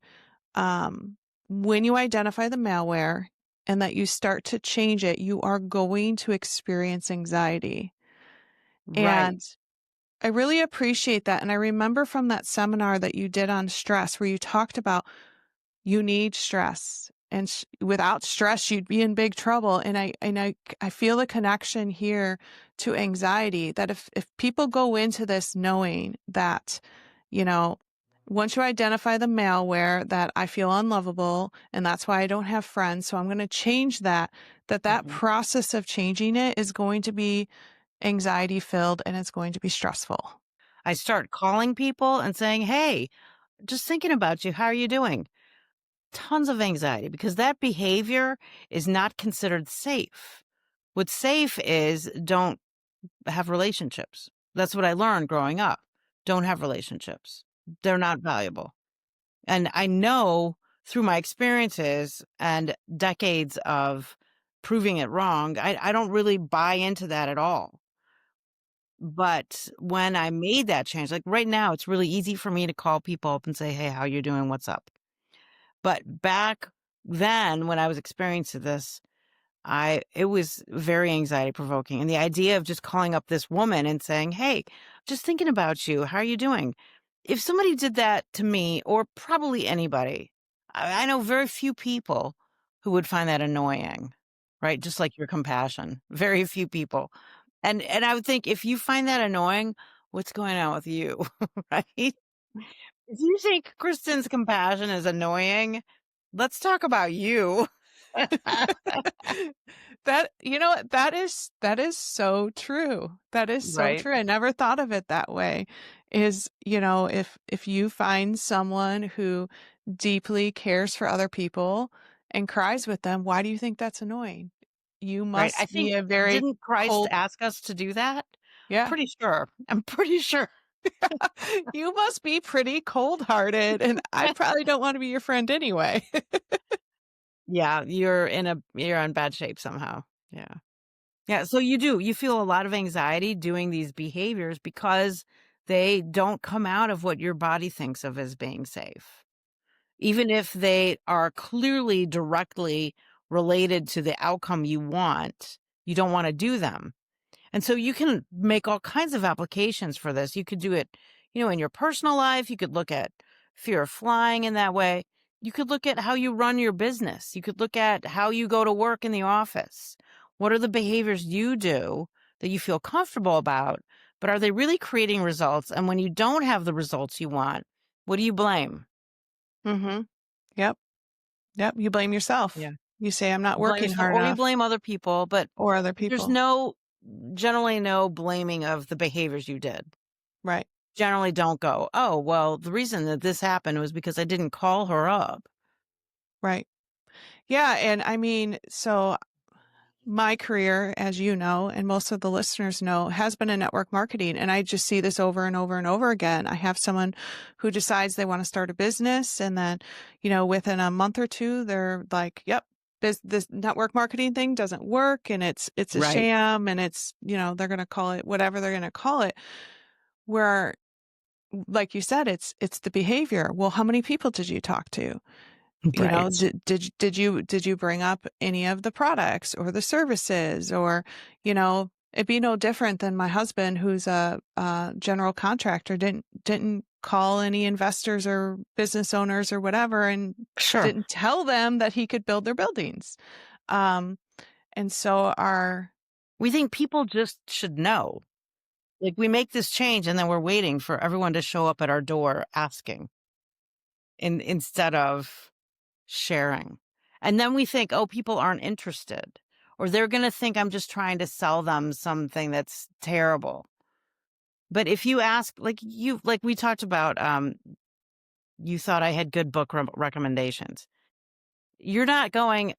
um, when you identify the malware and that you start to change it, you are going to experience anxiety. Right. And I really appreciate that. And I remember from that seminar that you did on stress where you talked about you need stress and without stress you'd be in big trouble. And I feel a connection here to anxiety that if people go into this knowing that, you know, once you identify the malware that I feel unlovable and that's why I don't have friends, so I'm going to change that Mhm. process of changing it is going to be anxiety filled and it's going to be stressful. I start calling people and saying, hey, just thinking about you. How are you doing? Tons of anxiety because that behavior is not considered safe. What's safe is don't have relationships. That's what I learned growing up. Don't have relationships. They're not valuable. And I know through my experiences and decades of proving it wrong, I don't really buy into that at all. But when I made that change, like right now, it's really easy for me to call people up and say, hey, how you doing? What's up? But back then when I was experiencing this, it was very anxiety provoking. And the idea of just calling up this woman and saying, hey, just thinking about you. How are you doing? If somebody did that to me, or probably anybody, I know very few people who would find that annoying, right? Just like your compassion. Very few people. And I would think if you find that annoying, what's going on with you, right? If you think Kristen's compassion is annoying, let's talk about you. That you know what? That is so true. That is so Right, true. I never thought of it that way. Is, if you find someone who deeply cares for other people and cries with them, why do you think that's annoying? You right. I must be think a very didn't Christ cold. ask us to do that? Yeah. Pretty sure. I'm pretty sure. You must be pretty cold-hearted, and I probably don't want to be your friend anyway. Yeah, you're in bad shape somehow. Yeah. Yeah, so you feel a lot of anxiety doing these behaviors because they don't come out of what your body thinks of as being safe. Even if they are clearly directly related to the outcome you want, you don't want to do them. And so you can make all kinds of applications for this. You could do it, in your personal life. You could look at fear of flying in that way. You could look at how you run your business. You could look at how you go to work in the office. What are the behaviors you do that you feel comfortable about, but are they really creating results? And when you don't have the results you want, what do you blame? Mhm. Yep. Yep, you blame yourself. Yeah. You say, "I'm not You blame working yourself hard or you enough," blame other people, but or other there's people. generally no blaming of the behaviors you did. Right, Generally don't go, "Oh, well, the reason that this happened was because I didn't call her up." right. Yeah, and I mean, so my career, as you know, and most of the listeners know, has been in network marketing. And I just see this over and over and over again. I have someone who decides they want to start a business. And then, within a month or two, they're like, yep, this network marketing thing doesn't work. And it's a Right. sham. And they're going to call it whatever they're going to call it. Where, like you said, it's the behavior. Well, how many people did you talk to? Right. Did you bring up any of the products or the services, or, it'd be no different than my husband, who's a general contractor, didn't call any investors or business owners or whatever, and Sure. didn't tell them that he could build their buildings. Um, and so We think people just should know. Like, we make this change, and then we're waiting for everyone to show up at our door asking instead of sharing. And then we think, "Oh, people aren't interested," or they're gonna think I'm just trying to sell them something that's terrible. But if you ask, like we talked about, you thought I had good book recommendations. You're not going,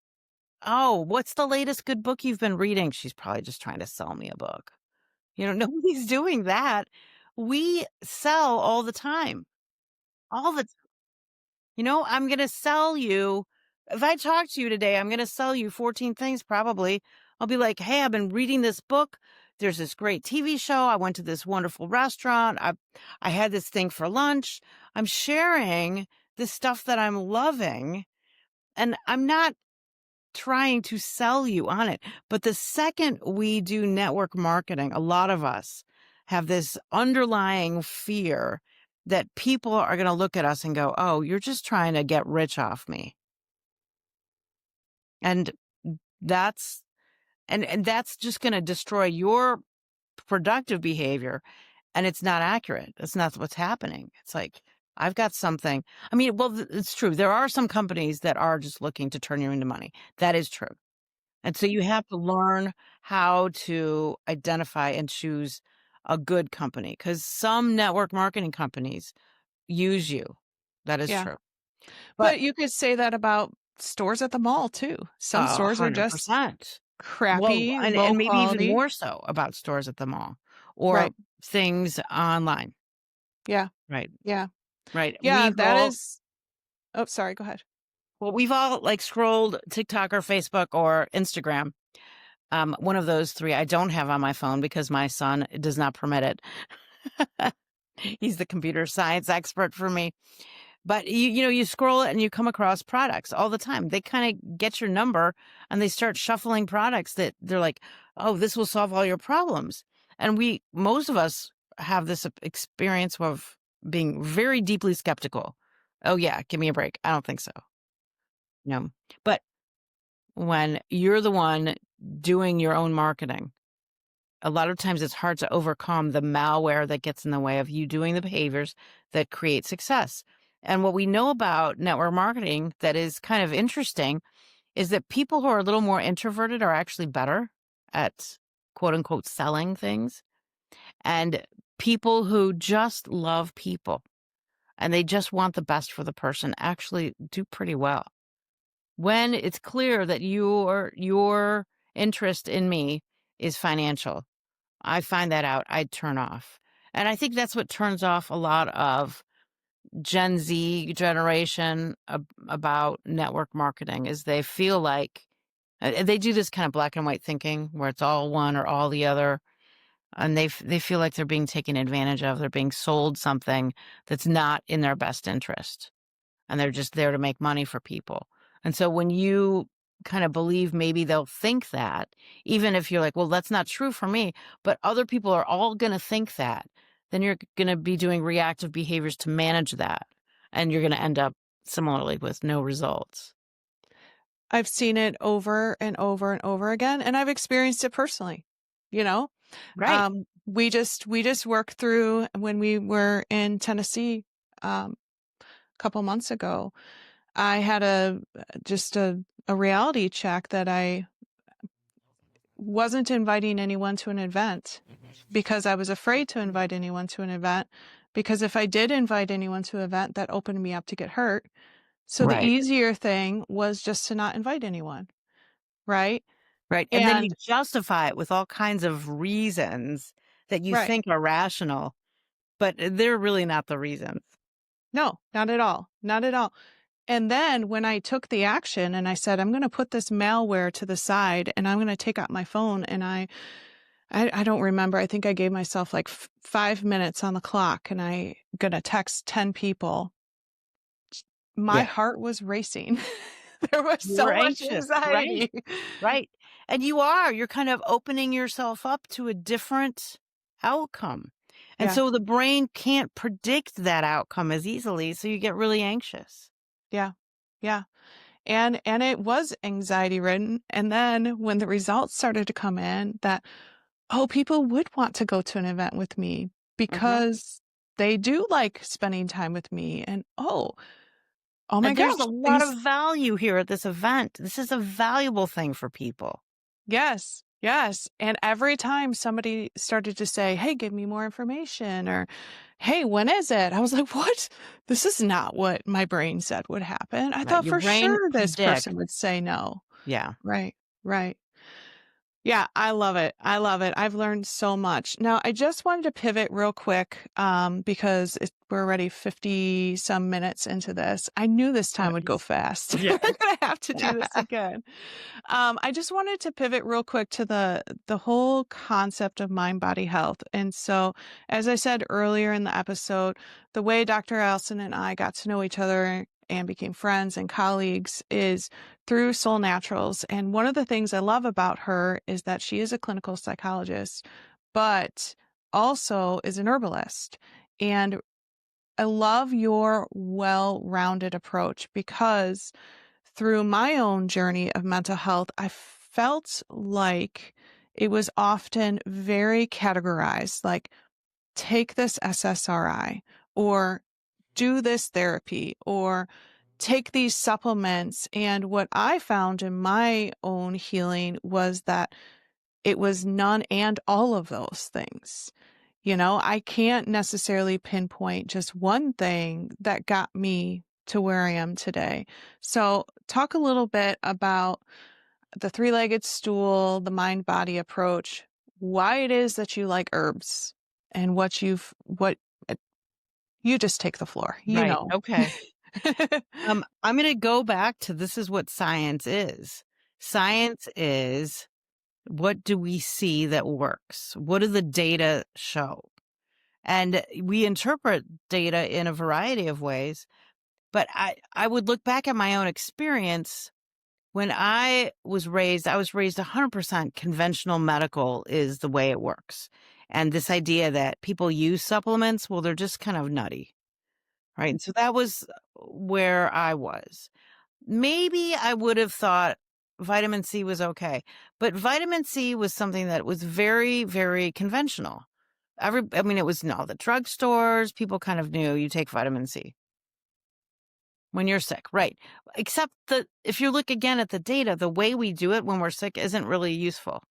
"Oh, what's the latest good book you've been reading?" She's probably just trying to sell me a book. Nobody's doing that. We sell all the time. All the I'm gonna sell you if I talk to you today, I'm gonna sell you 14 things probably. I'll be like, "Hey, I've been reading this book. There's this great TV show. I went to this wonderful restaurant. I had this thing for lunch." I'm sharing the stuff that I'm loving, and I'm not trying to sell you on it. But the second we do network marketing, a lot of us have this underlying fear that people are going to look at us and go, "Oh, you're just trying to get rich off me." And that's and that's just going to destroy your productive behavior, and it's not accurate. That's not what's happening. It's like, I've got something. I mean, well, it's true. There are some companies that are just looking to turn you into money. That is true. And so you have to learn how to identify and choose a good company, because some network marketing companies use you. That is yeah. true. But But you could say that about stores at the mall too. Some stores are just 100%. Well, crappy, low and maybe even quality. more so about stores at the mall or Right. things online. Yeah. Right. Yeah. Right. Yeah, that is. Oh, sorry, go ahead. We've all like scrolled TikTok or Facebook or Instagram. One of those three I don't have on my phone because my son does not permit it. He's the computer science expert for me. But you scroll it and you come across products all the time. They kind of get your number and they start shuffling products that they're like, "Oh, this will solve all your problems." And most of us have this experience of being very deeply skeptical. "Oh yeah, give me a break. I don't think so." You know, but when you're the one doing your own marketing. A lot of times it's hard to overcome the malware that gets in the way of you doing the behaviors that create success. And what we know about network marketing that is kind of interesting is that people who are a little more introverted are actually better at quote unquote selling things. And people who just love people and they just want the best for the person actually do pretty well. When it's clear that your interest in me is financial, I find that out, I turn off. And I think that's what turns off a lot of Gen Z generation about network marketing is they feel like they do this kind of black and white thinking where it's all one or all the other, and they feel like they're being taken advantage of. They're being sold something that's not in their best interest, and they're just there to make money for people. And so when you kind of believe maybe they'll think that, even if you're like, well, that's not true for me, but other people are all going to think that, then you're going to be doing reactive behaviors to manage that. And you're going to end up similarly with no results. I've seen it over and over and over again, and I've experienced it personally. You know, Right. we just worked through when we were in Tennessee a couple months ago. I had a reality check that I wasn't inviting anyone to an event because I was afraid to invite anyone to an event, because if I did invite anyone to an event, that opened me up to get hurt. So the Right. easier thing was just to not invite anyone, right? Right. And then you And justify it with all kinds of reasons that you right. think are rational, but they're really not the reasons. No, not at all. Not at all. And then when I took the action and I said, I'm going to put this malware to the side and I'm going to take out my phone, and I don't remember. I think I gave myself like 5 minutes on the clock, and I going to text 10 people. My Yeah. heart was racing. There was You were so much anxious. Right. anxiety. Right. And you're kind of opening yourself up to a different outcome. And Yeah. so the brain can't predict that outcome as easily. So you get really anxious. Yeah. Yeah. And it was anxiety ridden. And then when the results started to come in, that, oh, people would want to go to an event with me Hmm. because they do like spending time with me. And oh my And there's a gosh, lot things. of value here at this event. This is a valuable thing for people. Yes, yes. And every time somebody started to say, hey, give me more information, or hey, when is it? I was like, what? This is not what my brain said would happen. I Right. thought Your for brain sure this predicts. person would say no. Yeah. Right, right. Yeah, I love it. I love it. I've learned so much. Now, I just wanted to pivot real quick, because we're already 50 some minutes into this. I knew this time would go fast. Yeah. We're going to have to do this again. I just wanted to pivot real quick to the whole concept of mind body health. And so, as I said earlier in the episode, the way Dr. Allison and I got to know each other and became friends and colleagues is through Soul Naturals. And one of the things I love about her is that she is a clinical psychologist, but also is an herbalist. And I love your well-rounded approach, because through my own journey of mental health, I felt like it was often very categorized, like take this SSRI, or do this therapy, or take these supplements. And what I found in my own healing was that it was none and all of those things. I can't necessarily pinpoint just one thing that got me to where I am today. So talk a little bit about the three-legged stool, the mind body approach, why it is that you like herbs, and what you just take the floor, Right. Okay. I'm going to go back to this is what science is. Science is what do we see that works? What do the data show? And we interpret data in a variety of ways. But I would look back at my own experience when I was raised 100% conventional medical is the way it works. And this idea that people use supplements, well, they're just kind of nutty. Right. And so that was where I was. Maybe I would have thought vitamin C was okay. But vitamin C was something that was very, very conventional. I mean, it was in all the drugstores. People kind of knew you take vitamin C when you're sick, right? Except that if you look again at the data, the way we do it when we're sick isn't really useful.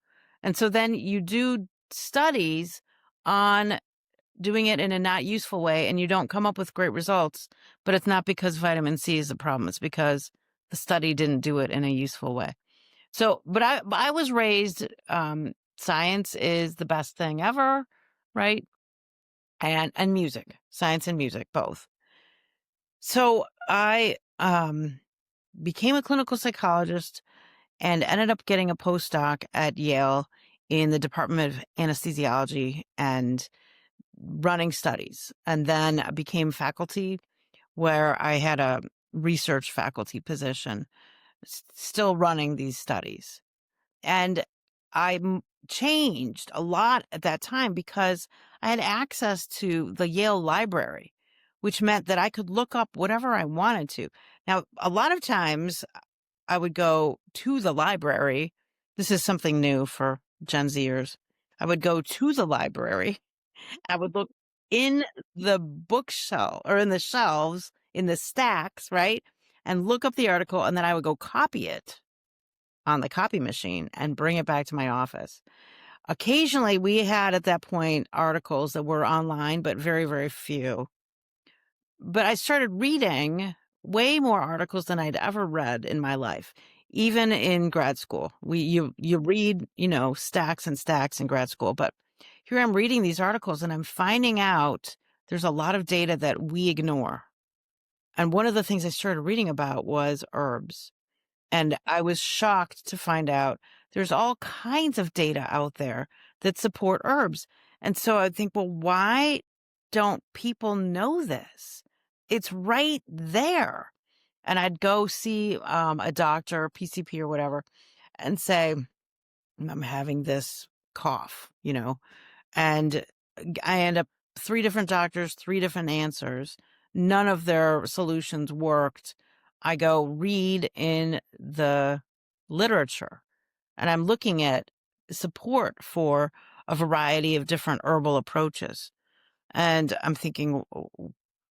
And so then you do studies on doing it in a not useful way and you don't come up with great results, but it's not because vitamin C is the problem. It's because the study didn't do it in a useful way. So, but I was raised, science is the best thing ever, right? And music, science and music, both. So I became a clinical psychologist and ended up getting a postdoc at Yale in the Department of Anesthesiology and running studies. And then I became faculty where I had a research faculty position, still running these studies. And changed a lot at that time because I had access to the Yale library, which meant that I could look up whatever I wanted to. Now, a lot of times I would go to the library. This is something new for Gen Zers. I would go to the library. I would look in the bookshelf or in the shelves, in the stacks, right? And look up the article. And then I would go copy it on the copy machine and bring it back to my office. Occasionally, we had at that point articles that were online, but very, very few. But I started reading way more articles than I'd ever read in my life, even in grad school. You read, stacks and stacks in grad school, but here I'm reading these articles and I'm finding out there's a lot of data that we ignore. And one of the things I started reading about was herbs. And I was shocked to find out there's all kinds of data out there that support herbs. And so I think, well, why don't people know this? It's right there. And I'd go see a doctor, PCP or whatever, and say, I'm having this cough, and I end up 3 different doctors, 3 different answers. None of their solutions worked. I go read in the literature and I'm looking at support for a variety of different herbal approaches. And I'm thinking,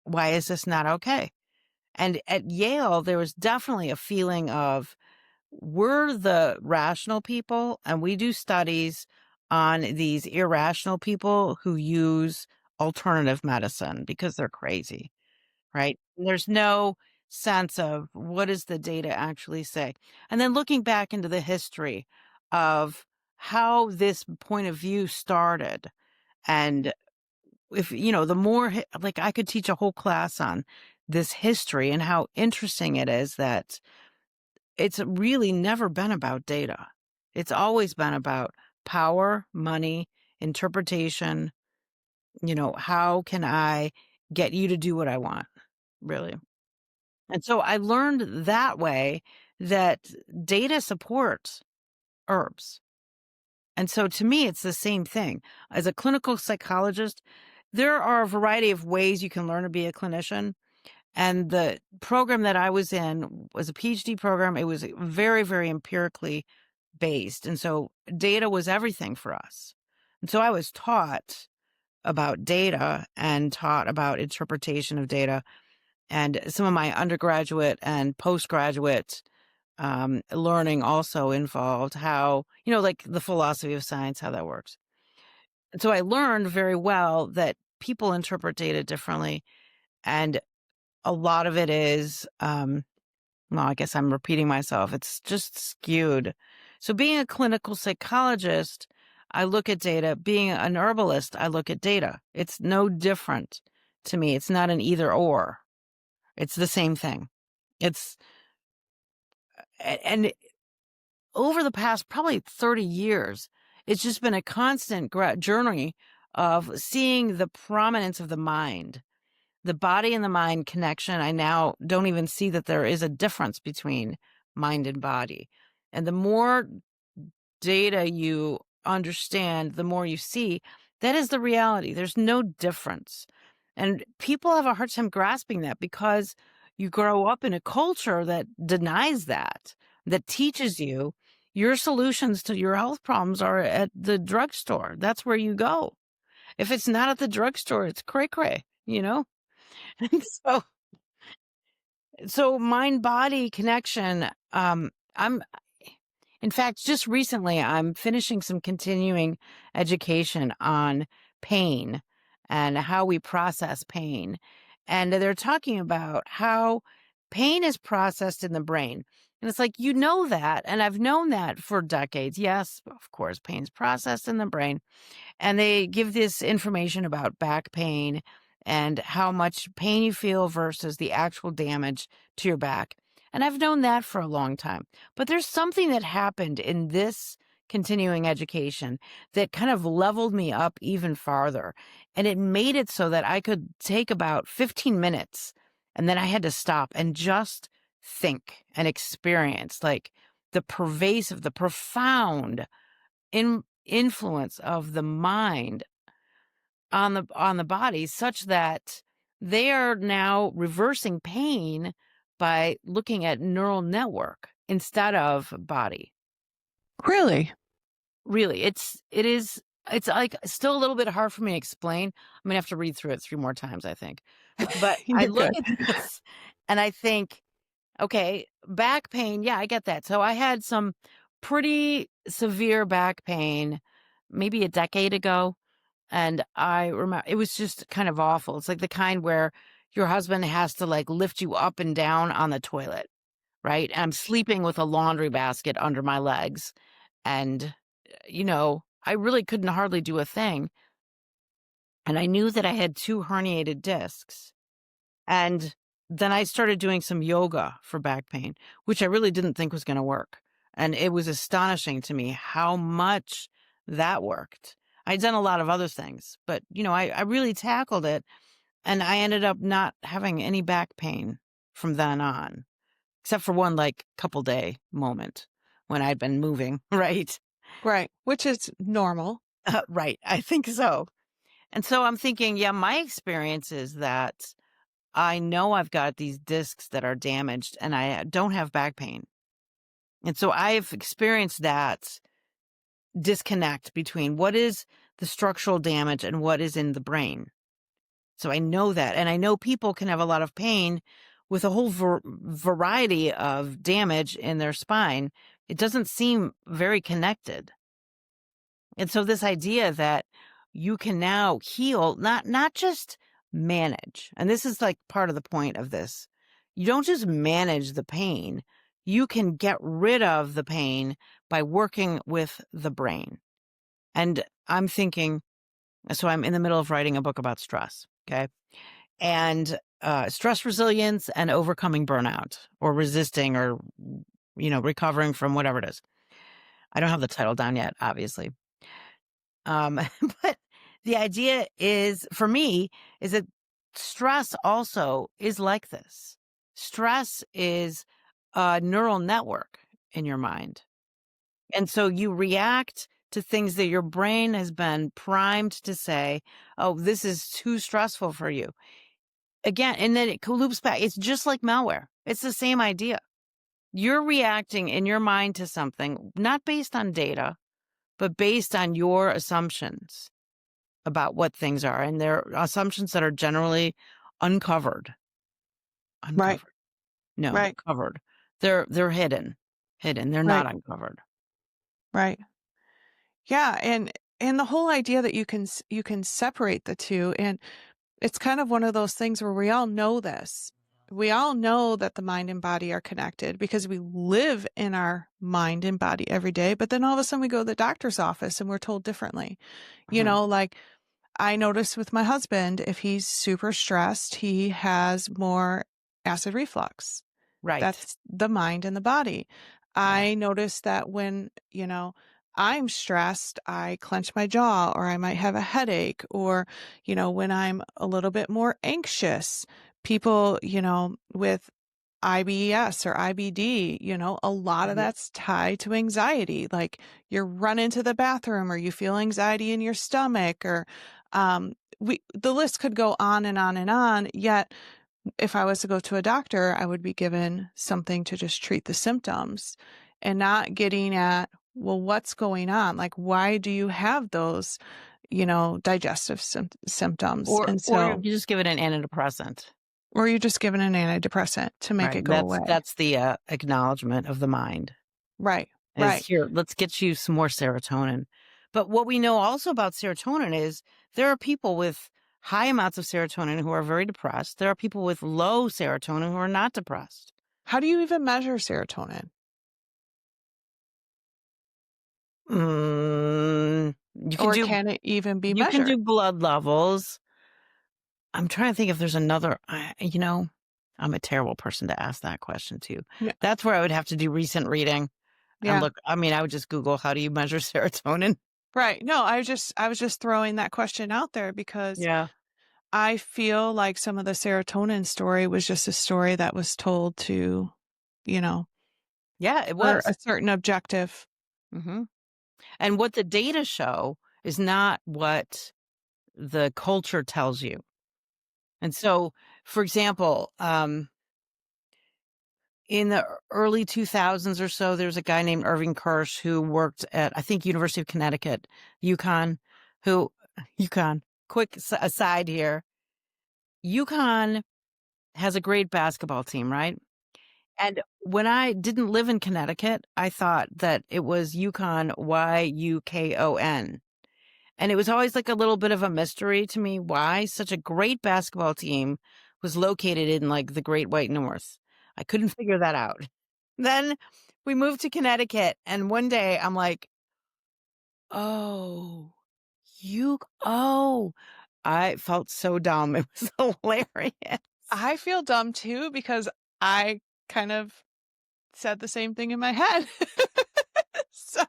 why is this not okay? And at Yale, there was definitely a feeling of we're the rational people and we do studies on these irrational people who use alternative medicine because they're crazy, right? And there's no sense of what does the data actually say. And then looking back into the history of how this point of view started. And if, the more, like I could teach a whole class on this history and how interesting it is that it's really never been about data. It's always been about power, money, interpretation. How can I get you to do what I want, really? And so I learned that way that data supports herbs. And so to me, it's the same thing. As a clinical psychologist, there are a variety of ways you can learn to be a clinician. And the program that I was in was a PhD program. It was very, very empirically based. And so data was everything for us. And so I was taught about data and taught about interpretation of data. And some of my undergraduate and postgraduate learning also involved how, like the philosophy of science, how that works. And so I learned very well that people interpret data differently. And a lot of it is, well, I guess I'm repeating myself. It's just skewed. So being a clinical psychologist, I look at data. Being an herbalist, I look at data. It's no different to me. It's not an either or. It's the same thing. And over the past probably 30 years, it's just been a constant journey of seeing the prominence of the mind. The body and the mind connection, I now don't even see that there is a difference between mind and body. And the more data you understand, the more you see that is the reality. There's no difference. And people have a hard time grasping that because you grow up in a culture that denies that. that teaches you your solutions to your health problems are at the drugstore. That's where you go. If it's not at the drugstore, it's cray cray, you know? And so mind body connection, I'm in fact, just recently, I'm finishing some continuing education on pain and how we process pain. And they're talking about how pain is processed in the brain. And it's like, you know that. And I've known that for decades. Yes, of course, pain's processed in the brain. And they give this information about back pain and how much pain you feel versus the actual damage to your back. And I've known that for a long time. But there's something that happened in this continuing education that kind of leveled me up even farther. And it made it so that I could take about 15 minutes and then I had to stop and just think and experience like the pervasive, the profound influence of the mind on the body, such that they are now reversing pain by looking at neural network instead of body. Really? Really, it's like still a little bit hard for me to explain. I'm gonna have to read through it 3 more times, I think. But I You're look good. at this and I think, okay, back pain, yeah, I get that. So I had some pretty severe back pain maybe a decade ago. And I remember it was just kind of awful. It's like the kind where your husband has to like lift you up and down on the toilet, right? And I'm sleeping with a laundry basket under my legs. And, I really couldn't hardly do a thing. And I knew that I had 2 herniated discs. And then I started doing some yoga for back pain, which I really didn't think was going to work. And it was astonishing to me how much that worked. I'd done a lot of other things, but I really tackled it, and I ended up not having any back pain from then on, except for one like couple day moment when I'd been moving, right? Right. Which is normal. Right. I think so. And so I'm thinking, yeah, my experience is that I know I've got these discs that are damaged and I don't have back pain. And so I've experienced that disconnect between what is the structural damage and what is in the brain. So I know that. And I know people can have a lot of pain with a whole variety of damage in their spine. It doesn't seem very connected. And so this idea that you can now heal, not just manage. And this is like part of the point of this. You don't just manage the pain. You can get rid of the pain by working with the brain. And I'm thinking, so I'm in the middle of writing a book about stress. Okay. And stress resilience and overcoming burnout or resisting or, recovering from whatever it is. I don't have the title down yet, obviously. But the idea is, for me, is that stress also is like this. Stress is a neural network in your mind. And so you react to things that your brain has been primed to say, oh, this is too stressful for you. Again, and then it loops back. It's just like malware. It's the same idea. You're reacting in your mind to something, not based on data, but based on your assumptions about what things are. And they're assumptions that are generally uncovered. Right. Uncovered. No, Right. covered. They're hidden. Hidden. They're not Right. uncovered. Right. Yeah. And the whole idea that you can separate the two, and it's kind of one of those things where we all know this. We all know that the mind and body are connected because we live in our mind and body every day. But then all of a sudden we go to the doctor's office and we're told differently. Mhm. Like I notice with my husband, if he's super stressed, he has more acid reflux. Right. That's the mind and the body. Yeah. I notice that when, I'm stressed, I clench my jaw or I might have a headache or, when I'm a little bit more anxious, people, with IBS or IBD, a lot of Mhm. that's tied to anxiety. Like you run into the bathroom or you feel anxiety in your stomach or, the list could go on and on and on. Yet if I was to go to a doctor, I would be given something to just treat the symptoms and not getting at, well, what's going on? Like, why do you have those, digestive symptoms? And Or you so, just give it an antidepressant. or you're just given an antidepressant to make Right. it go That's away. that's the acknowledgement of the mind Right. is Right. here. Let's get you some more serotonin. But what we know also about serotonin is there are people with high amounts of serotonin who are very depressed. There are people with low serotonin who are not depressed. How do you even measure serotonin? You can Or do can it even be you can measured? do blood levels. I'm trying to think if there's another. I'm a terrible person to ask that question to. Yeah. That's where I would have to do recent reading and Yeah. look. I mean, I would just Google how do you measure serotonin. Right. No, I was just throwing that question out there because Yeah. I feel like some of the serotonin story was just a story that was told to, you know, Yeah, it for was. a certain objective. hmm And what the data show is not what the culture tells you. And so, for example, in the early 2000s or so, there was a guy named Irving Kirsch who worked at, I think, University of Connecticut, UConn, who, UConn, quick aside here, UConn has a great basketball team, right? And when I didn't live in Connecticut, I thought that it was UConn, YUKON. And it was always like a little bit of a mystery to me why such a great basketball team was located in like the Great White North. I couldn't figure that out. Then we moved to Connecticut, and one day I'm like, oh, oh, I felt so dumb. It was hilarious. I feel dumb too because I kind of said the same thing in my head. So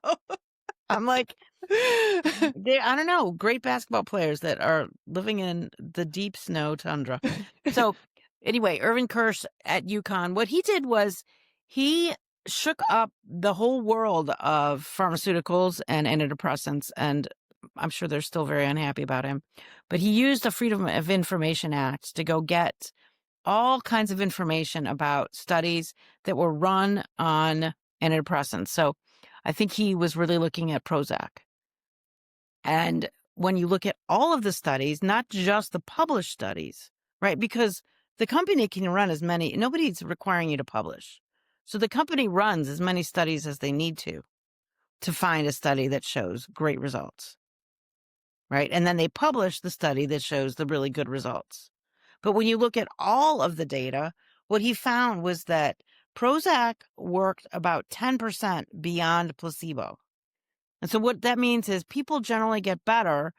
I'm like, I don't know, great basketball players that are living in the deep snow tundra. So anyway, Irvin Kersh at UConn, what he did was he shook up the whole world of pharmaceuticals and antidepressants, and I'm sure they're still very unhappy about him. But he used the Freedom of Information Act to go get all kinds of information about studies that were run on antidepressants. So I think he was really looking at Prozac. And when you look at all of the studies, not just the published studies, right? Because the company can run as many, nobody's requiring you to publish. So the company runs as many studies as they need to find a study that shows great results, right? And then they publish the study that shows the really good results. But when you look at all of the data, what he found was that Prozac worked about 10% beyond placebo. And so what that means is people generally get better,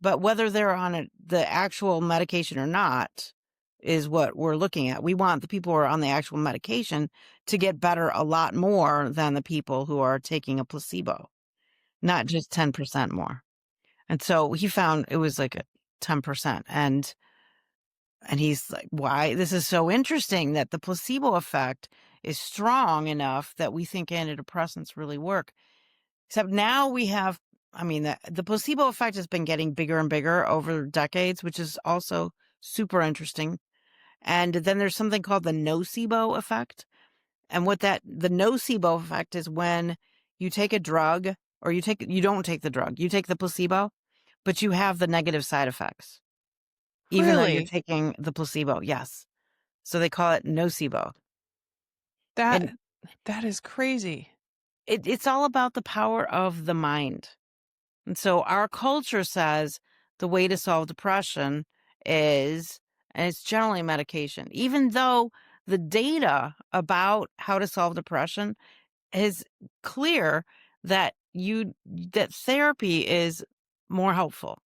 but whether they're on the actual medication or not is what we're looking at. We want the people who are on the actual medication to get better a lot more than the people who are taking a placebo, not just 10% more. And so he found it was like a 10%. And he's like, why? This is so interesting that the placebo effect is strong enough that we think antidepressants really work. Except now we have, I mean, the placebo effect has been getting bigger and bigger over decades, which is also super interesting. And then there's something called the nocebo effect. And the nocebo effect is when you take a drug or you don't take the drug, you take the placebo, but you have the negative side effects, even though you're really, taking the placebo. Yes. So they call it nocebo. that And that is crazy. it's all about the power of the mind. And so our culture says the way to solve depression is, and it's generally medication, even though the data about how to solve depression is clear that therapy is more helpful,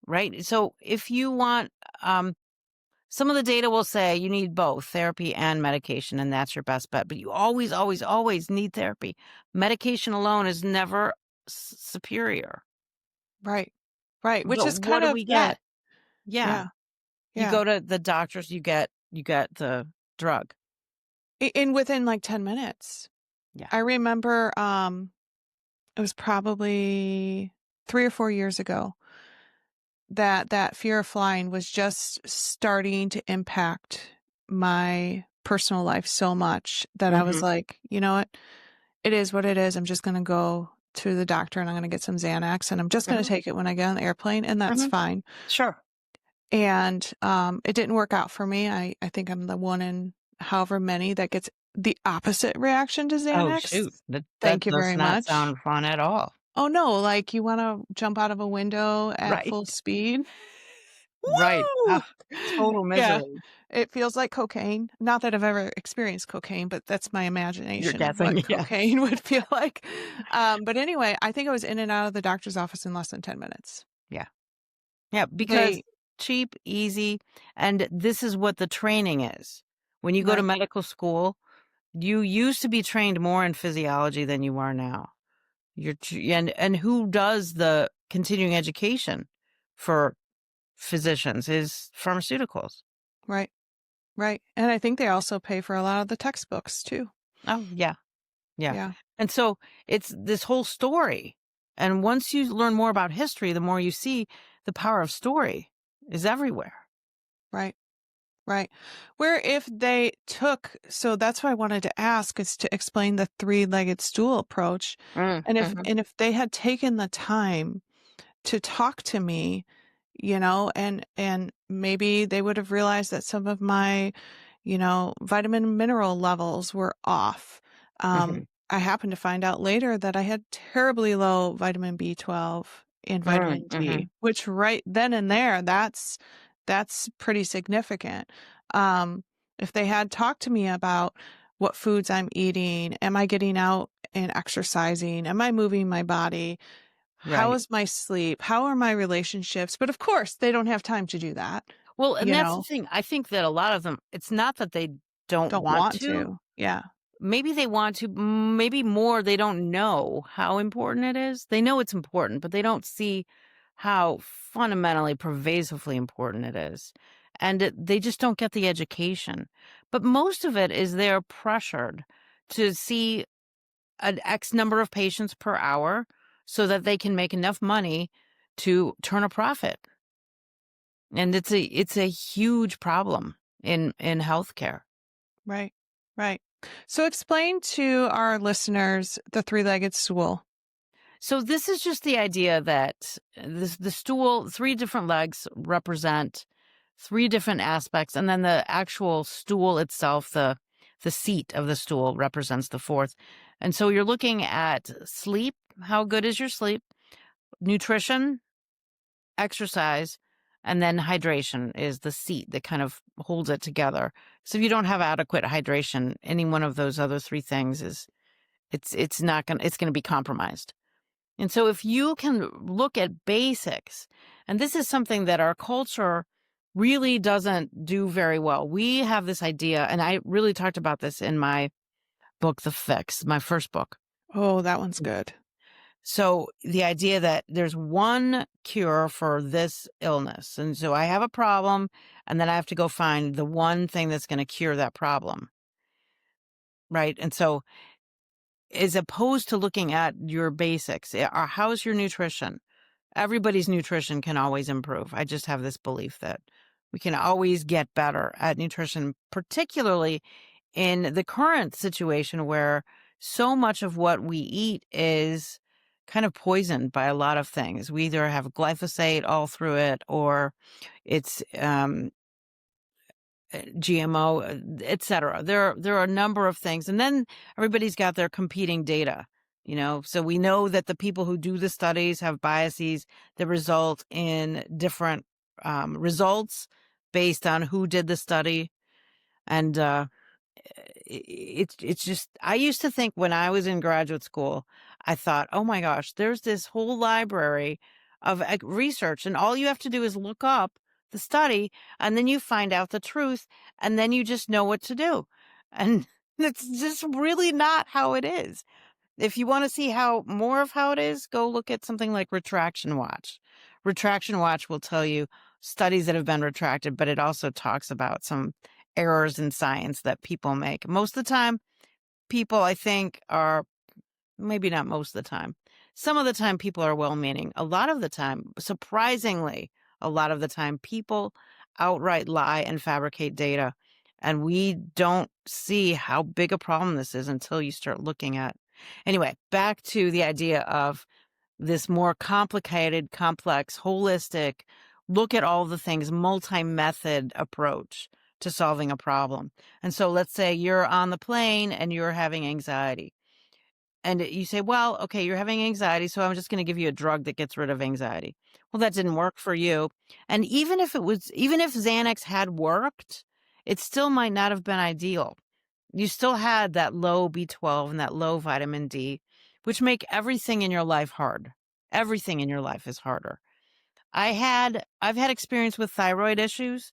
right? So if you want, some of the data will say you need both therapy and medication, and that's your best bet. But you always, always, always need therapy. Medication alone is never superior. Right. Right. Which But is what kind do of we get? Yeah. yeah. You Yeah. go to the doctors, you get the drug. In within like 10 minutes. Yeah. I remember, it was probably 3 or 4 years ago. that fear of flying was just starting to impact my personal life so much that I was Mhm. like, you know what? It is what it is. I'm just going to go to the doctor and I'm going to get some Xanax and I'm just going to Mhm. take it when I get on the airplane and that's Mhm. fine. Sure. And it didn't work out for me. I think I'm the one in however many that gets the opposite reaction to Oh, Xanax. shoot. That Thank you does very not much. sound fun at all. Oh no, like you want to jump out of a window at Right. full speed? Right. Woo! Total Yeah. misery. It feels like cocaine. Not that I've ever experienced cocaine, but that's my You're imagination of what guessing, yes. cocaine would feel like. But anyway, I think I was in and out of the doctor's office in less than 10 minutes. Yeah. Yeah, because They cheap, easy, and this is what the training is. When you go to Right, medical school, you used to be trained more in physiology than you are now. And who does the continuing education for physicians is pharmaceuticals. right, right. And I think they also pay for a lot of the textbooks too. Oh, yeah. Yeah. Yeah, And so it's this whole story. And once you learn more about history, the more you see the power of story is everywhere. right, right. Where if they took, so that's why I wanted to ask is to explain the three-legged stool approach. Mhm. And if they had taken the time to talk to me, you know, and maybe they would have realized that some of my, you know, vitamin and mineral levels were off. Mhm. I happened to find out later that I had terribly low vitamin B12 and vitamin D, Mhm. which right then and there, that's pretty significant. Um, if they had talked to me about what foods I'm eating, am I getting out and exercising? Am I moving my body? How Right. is my sleep? How are my relationships? But of course, they don't have time to do that, Well, and you that's the know, thing. I think that a lot of them, it's not that they don't don't want want to. to. Yeah, Maybe they want to, maybe more, they don't know how important it is. They know it's important, but they don't see how fundamentally, pervasively important it is. And they just don't get the education. But most of it is they're pressured to see an X number of patients per hour so that they can make enough money to turn a profit. And it's a huge problem in healthcare. right, right. So explain to our listeners the three-legged stool. So this is just the idea that the stool, three different legs represent three different aspects, and then the actual stool itself, the seat of the stool represents the fourth. And so you're looking at sleep, how good is your sleep, nutrition, exercise, and then hydration is the seat that kind of holds it together. So if you don't have adequate hydration, any one of those other three things is it's not going to it's going to be compromised. And so if you can look at basics, and this is something that our culture really doesn't do very well. We have this idea, and I really talked about this in my book, The Fix, my first book. Oh, that one's good. So the idea that there's one cure for this illness. And so I have a problem, and then I have to go find the one thing that's going to cure that problem. Right. And so as opposed to looking at your basics, how's your nutrition? Everybody's nutrition can always improve. I just have this belief that we can always get better at nutrition, particularly in the current situation where so much of what we eat is kind of poisoned by a lot of things. We either have glyphosate all through it or it's GMO, et cetera. There are a number of things. And then everybody's got their competing data, so we know that the people who do the studies have biases that result in different results based on who did the study. And it's just, I used to think when I was in graduate school, I thought, oh my gosh, there's this whole library of research, and all you have to do is look up the study, and then you find out the truth, and then you just know what to do. And it's just really not how it is. If you want to see how more of how it is, go look at something like Retraction Watch. Retraction Watch will tell you studies that have been retracted, but it also talks about some errors in science that people make. Most of the time, people, I think, are maybe not most of the time. Some of the time, people are well meaning. A lot of the time, surprisingly, a lot of the time. People outright lie and fabricate data. And we don't see how big a problem this is until you start looking at. Anyway, back to the idea of this more complicated, complex, holistic, look at all the things, multi-method approach to solving a problem. And so let's say you're on the plane and you're having anxiety. And you say, well, okay, you're having anxiety, so I'm just going to give you a drug that gets rid of anxiety. Well, that didn't work for you. And even if Xanax had worked, it still might not have been ideal. You still had that low B12 and that low vitamin D, which make everything in your life hard. Everything in your life is harder. I've had experience with thyroid issues,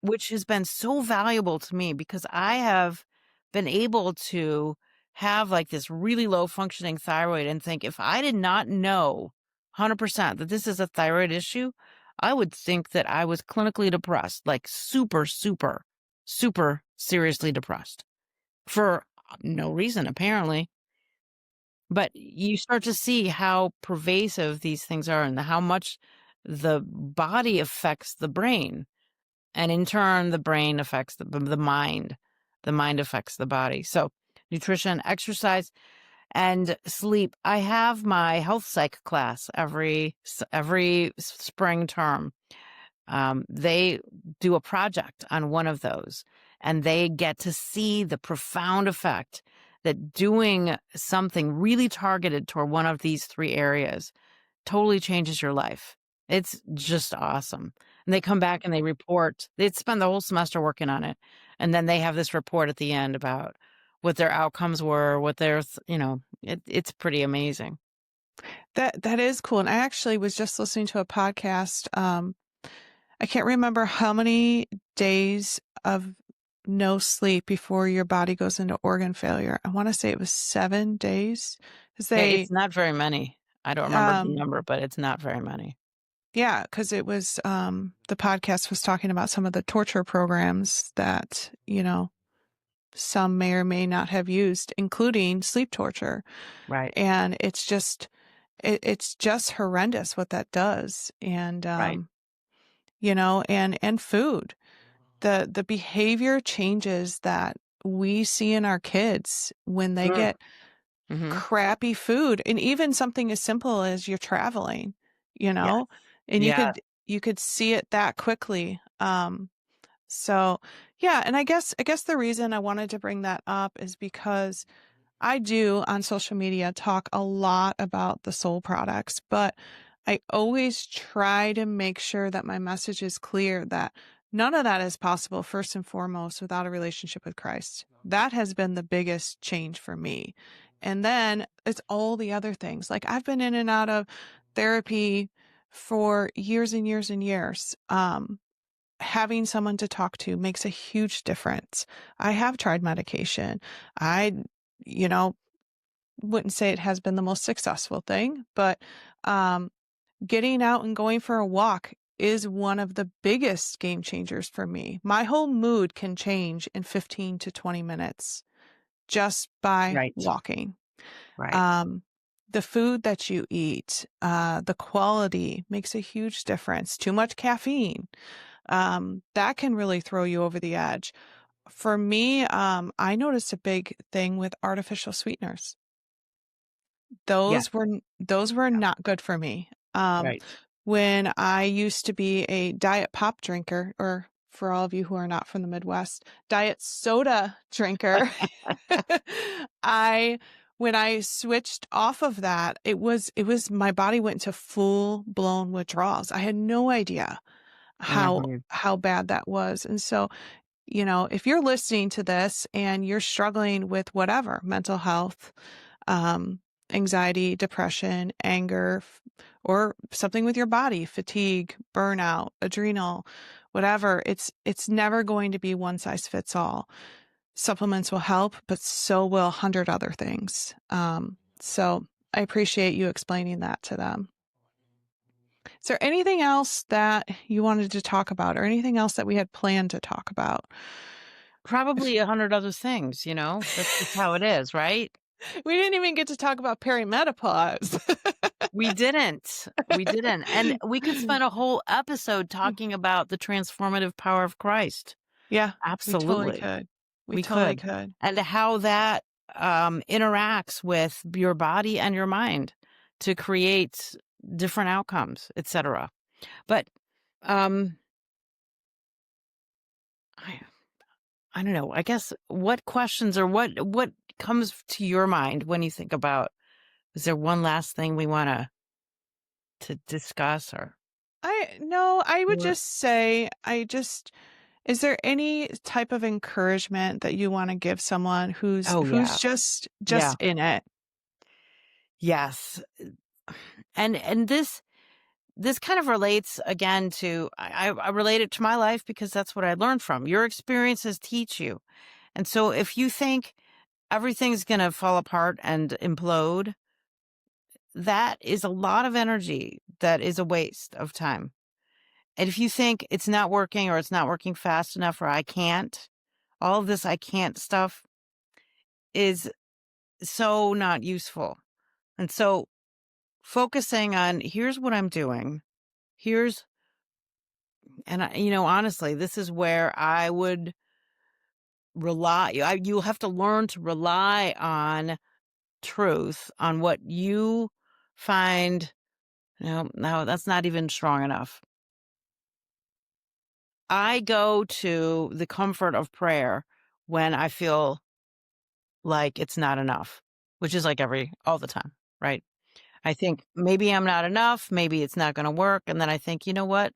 which has been so valuable to me because I have been able to have like this really low functioning thyroid and think if I did not know 100% that this is a thyroid issue, I would think that I was clinically depressed, like super, super, super seriously depressed for no reason, apparently. But you start to see how pervasive these things are and how much the body affects the brain. And in turn, the brain affects the mind. The mind affects the body. So nutrition, exercise, and sleep. I have my health psych class every spring term. They do a project on one of those, and they get to see the profound effect that doing something really targeted toward one of these three areas totally changes your life. It's just awesome. And they come back and they report. They'd spend the whole semester working on it. And then they have this report at the end about what their outcomes were, what their, it's pretty amazing. That is cool. And I actually was just listening to a podcast. I can't remember how many days of no sleep before your body goes into organ failure. I want to say it was 7 days because Yeah, it's not very many. I don't remember the um, number, but it's not very many. yeah, because it was, the podcast was talking about some of the torture programs that, some may or may not have used, including sleep torture. Right, And it's just horrendous what that does. And, right. and food, the behavior changes that we see in our kids when they Mm, get mm-hmm. crappy food, and even something as simple as you're traveling, you Yes. know, and Yeah. you could see it that quickly. So yeah, and I guess the reason I wanted to bring that up is because I do on social media talk a lot about the soul products, but I always try to make sure that my message is clear that none of that is possible, first and foremost, without a relationship with Christ. That has been the biggest change for me. And then it's all the other things. Like I've been in and out of therapy for years and years and years. Having someone to talk to makes a huge difference. I have tried medication. I, you know, wouldn't say it has been the most successful thing, but um, getting out and going for a walk is one of the biggest game changers for me. My whole mood can change in 15 to 20 minutes just by Right, walking. right. Um, the food that you eat, the quality makes a huge difference. Too much caffeine, that can really throw you over the edge. For me, I noticed a big thing with artificial sweeteners. Yeah, Those were not good for me. right. When I used to be a diet pop drinker, or for all of you who are not from the Midwest, diet soda drinker, I when I switched off of that, it was my body went into full blown withdrawals. I had no idea how Mhm. how bad that was. And so, if you're listening to this and you're struggling with whatever, mental health, um, anxiety, depression, anger, or something with your body, fatigue, burnout, adrenal, whatever, it's never going to be one size fits all. Supplements will help, but so will 100 other things. So I appreciate you explaining that to them. Is there anything else that you wanted to talk about, or anything else that we had planned to talk about? Probably 100 other things, That's just how it is, right? We didn't even get to talk about perimenopause. We didn't. We didn't. And we could spend a whole episode talking about the transformative power of Christ. Yeah, we totally Absolutely. could. We We totally could. could. And how that interacts with your body and your mind to create different outcomes, etc. But um, I, I don't know. I guess what questions or what comes to your mind when you think about, is there one last thing we want to discuss or No, I would or just say, is there any type of encouragement that you wanna give someone oh who's yeah. just Yeah. in it? Yes. And this kind of relates again to I relate it to my life because that's what I learned from. Your experiences teach you. And so if you think everything's going to fall apart and implode, that is a lot of energy that is a waste of time. And if you think it's not working or it's not working fast enough or I can't, all of this I can't stuff is so not useful. And so focusing on here's what I'm doing. Here's and honestly, this is where I would you'll have to learn to rely on truth, on what you find. No, that's not even strong enough. I go to the comfort of prayer when I feel like it's not enough, which is like all the time, right? I think maybe I'm not enough, maybe it's not going to work. And then I think, you know what?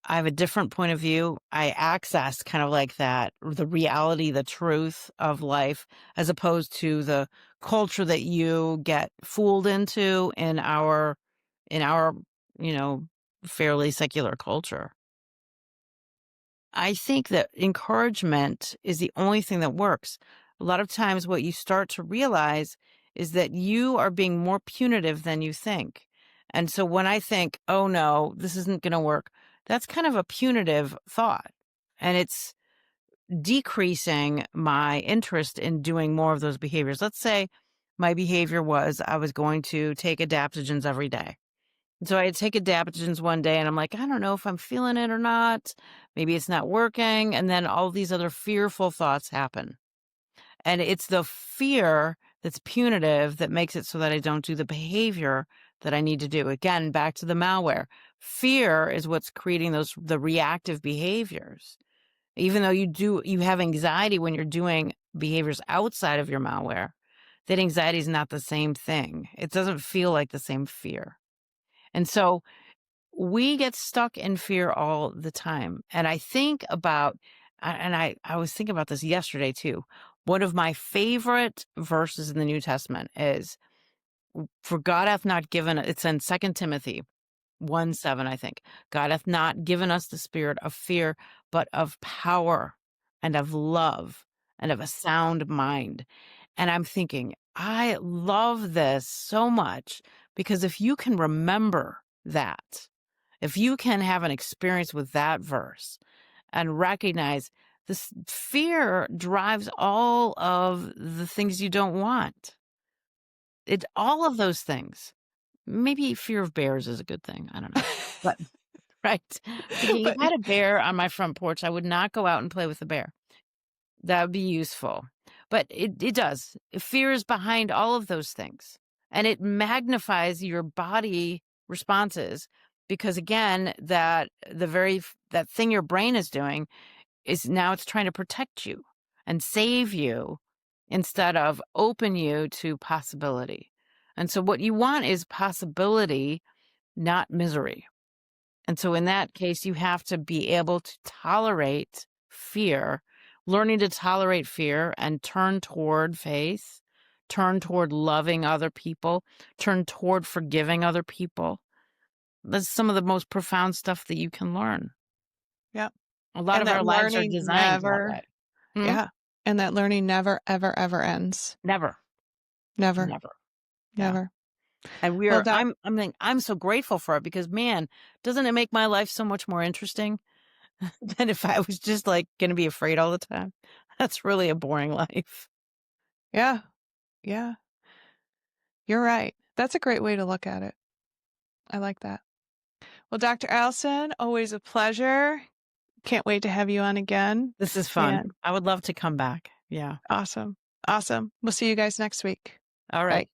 I have a different point of view. I access kind of like that, the reality, the truth of life, as opposed to the culture that you get fooled into in our, you know, fairly secular culture. I think that encouragement is the only thing that works. A lot of times what you start to realize is that you are being more punitive than you think. And so when I think, oh no, this isn't going to work, that's kind of a punitive thought. And it's decreasing my interest in doing more of those behaviors. Let's say my behavior was I was going to take adaptogens every day. So I take adaptogens one day and I'm like, I don't know if I'm feeling it or not. Maybe it's not working. And then all these other fearful thoughts happen. And it's the fear that's punitive that makes it so that I don't do the behavior that I need to do. Again, back to the malware. Fear is what's creating the reactive behaviors. Even though you have anxiety when you're doing behaviors outside of your malware, that anxiety is not the same thing. It doesn't feel like the same fear. And so we get stuck in fear all the time. And I think about, and I was thinking about this yesterday too. One of my favorite verses in the New Testament is, for God hath not given, it's in 2 Timothy 1:7, I think. God hath not given us the spirit of fear, but of power and of love and of a sound mind. And I'm thinking, I love this so much because if you can remember that, if you can have an experience with that verse and recognize this fear drives all of the things you don't want. All of those things. Maybe fear of bears is a good thing. I don't know. But right. Thinking if But I had a bear on my front porch, I would not go out and play with the bear. That would be useful. But it does. Fear is behind all of those things. And it magnifies your body responses because again, that thing your brain is doing is now it's trying to protect you and save you instead of open you to possibility. And so what you want is possibility, not misery. And so in that case, you have to be able to tolerate fear, learning to tolerate fear and turn toward faith, turn toward loving other people, turn toward forgiving other people. That's some of the most profound stuff that you can learn. yeah, A lot and of that our lives are learning designed that never way. Hmm? yeah, and that learning never, ever, ever ends. Never, Never, never. Yeah. never. And Well, that I'm so grateful for it because man, doesn't it make my life so much more interesting? Than if I was just, like, gonna be afraid all the time. That's really a boring life. yeah, yeah, you're right. That's a great way to look at it. I like that. Well, Dr. Allison, always a pleasure. Can't wait to have you on again. This is fun. And I would love to come back. Yeah. awesome. Awesome. We'll see you guys next week. All Bye. right.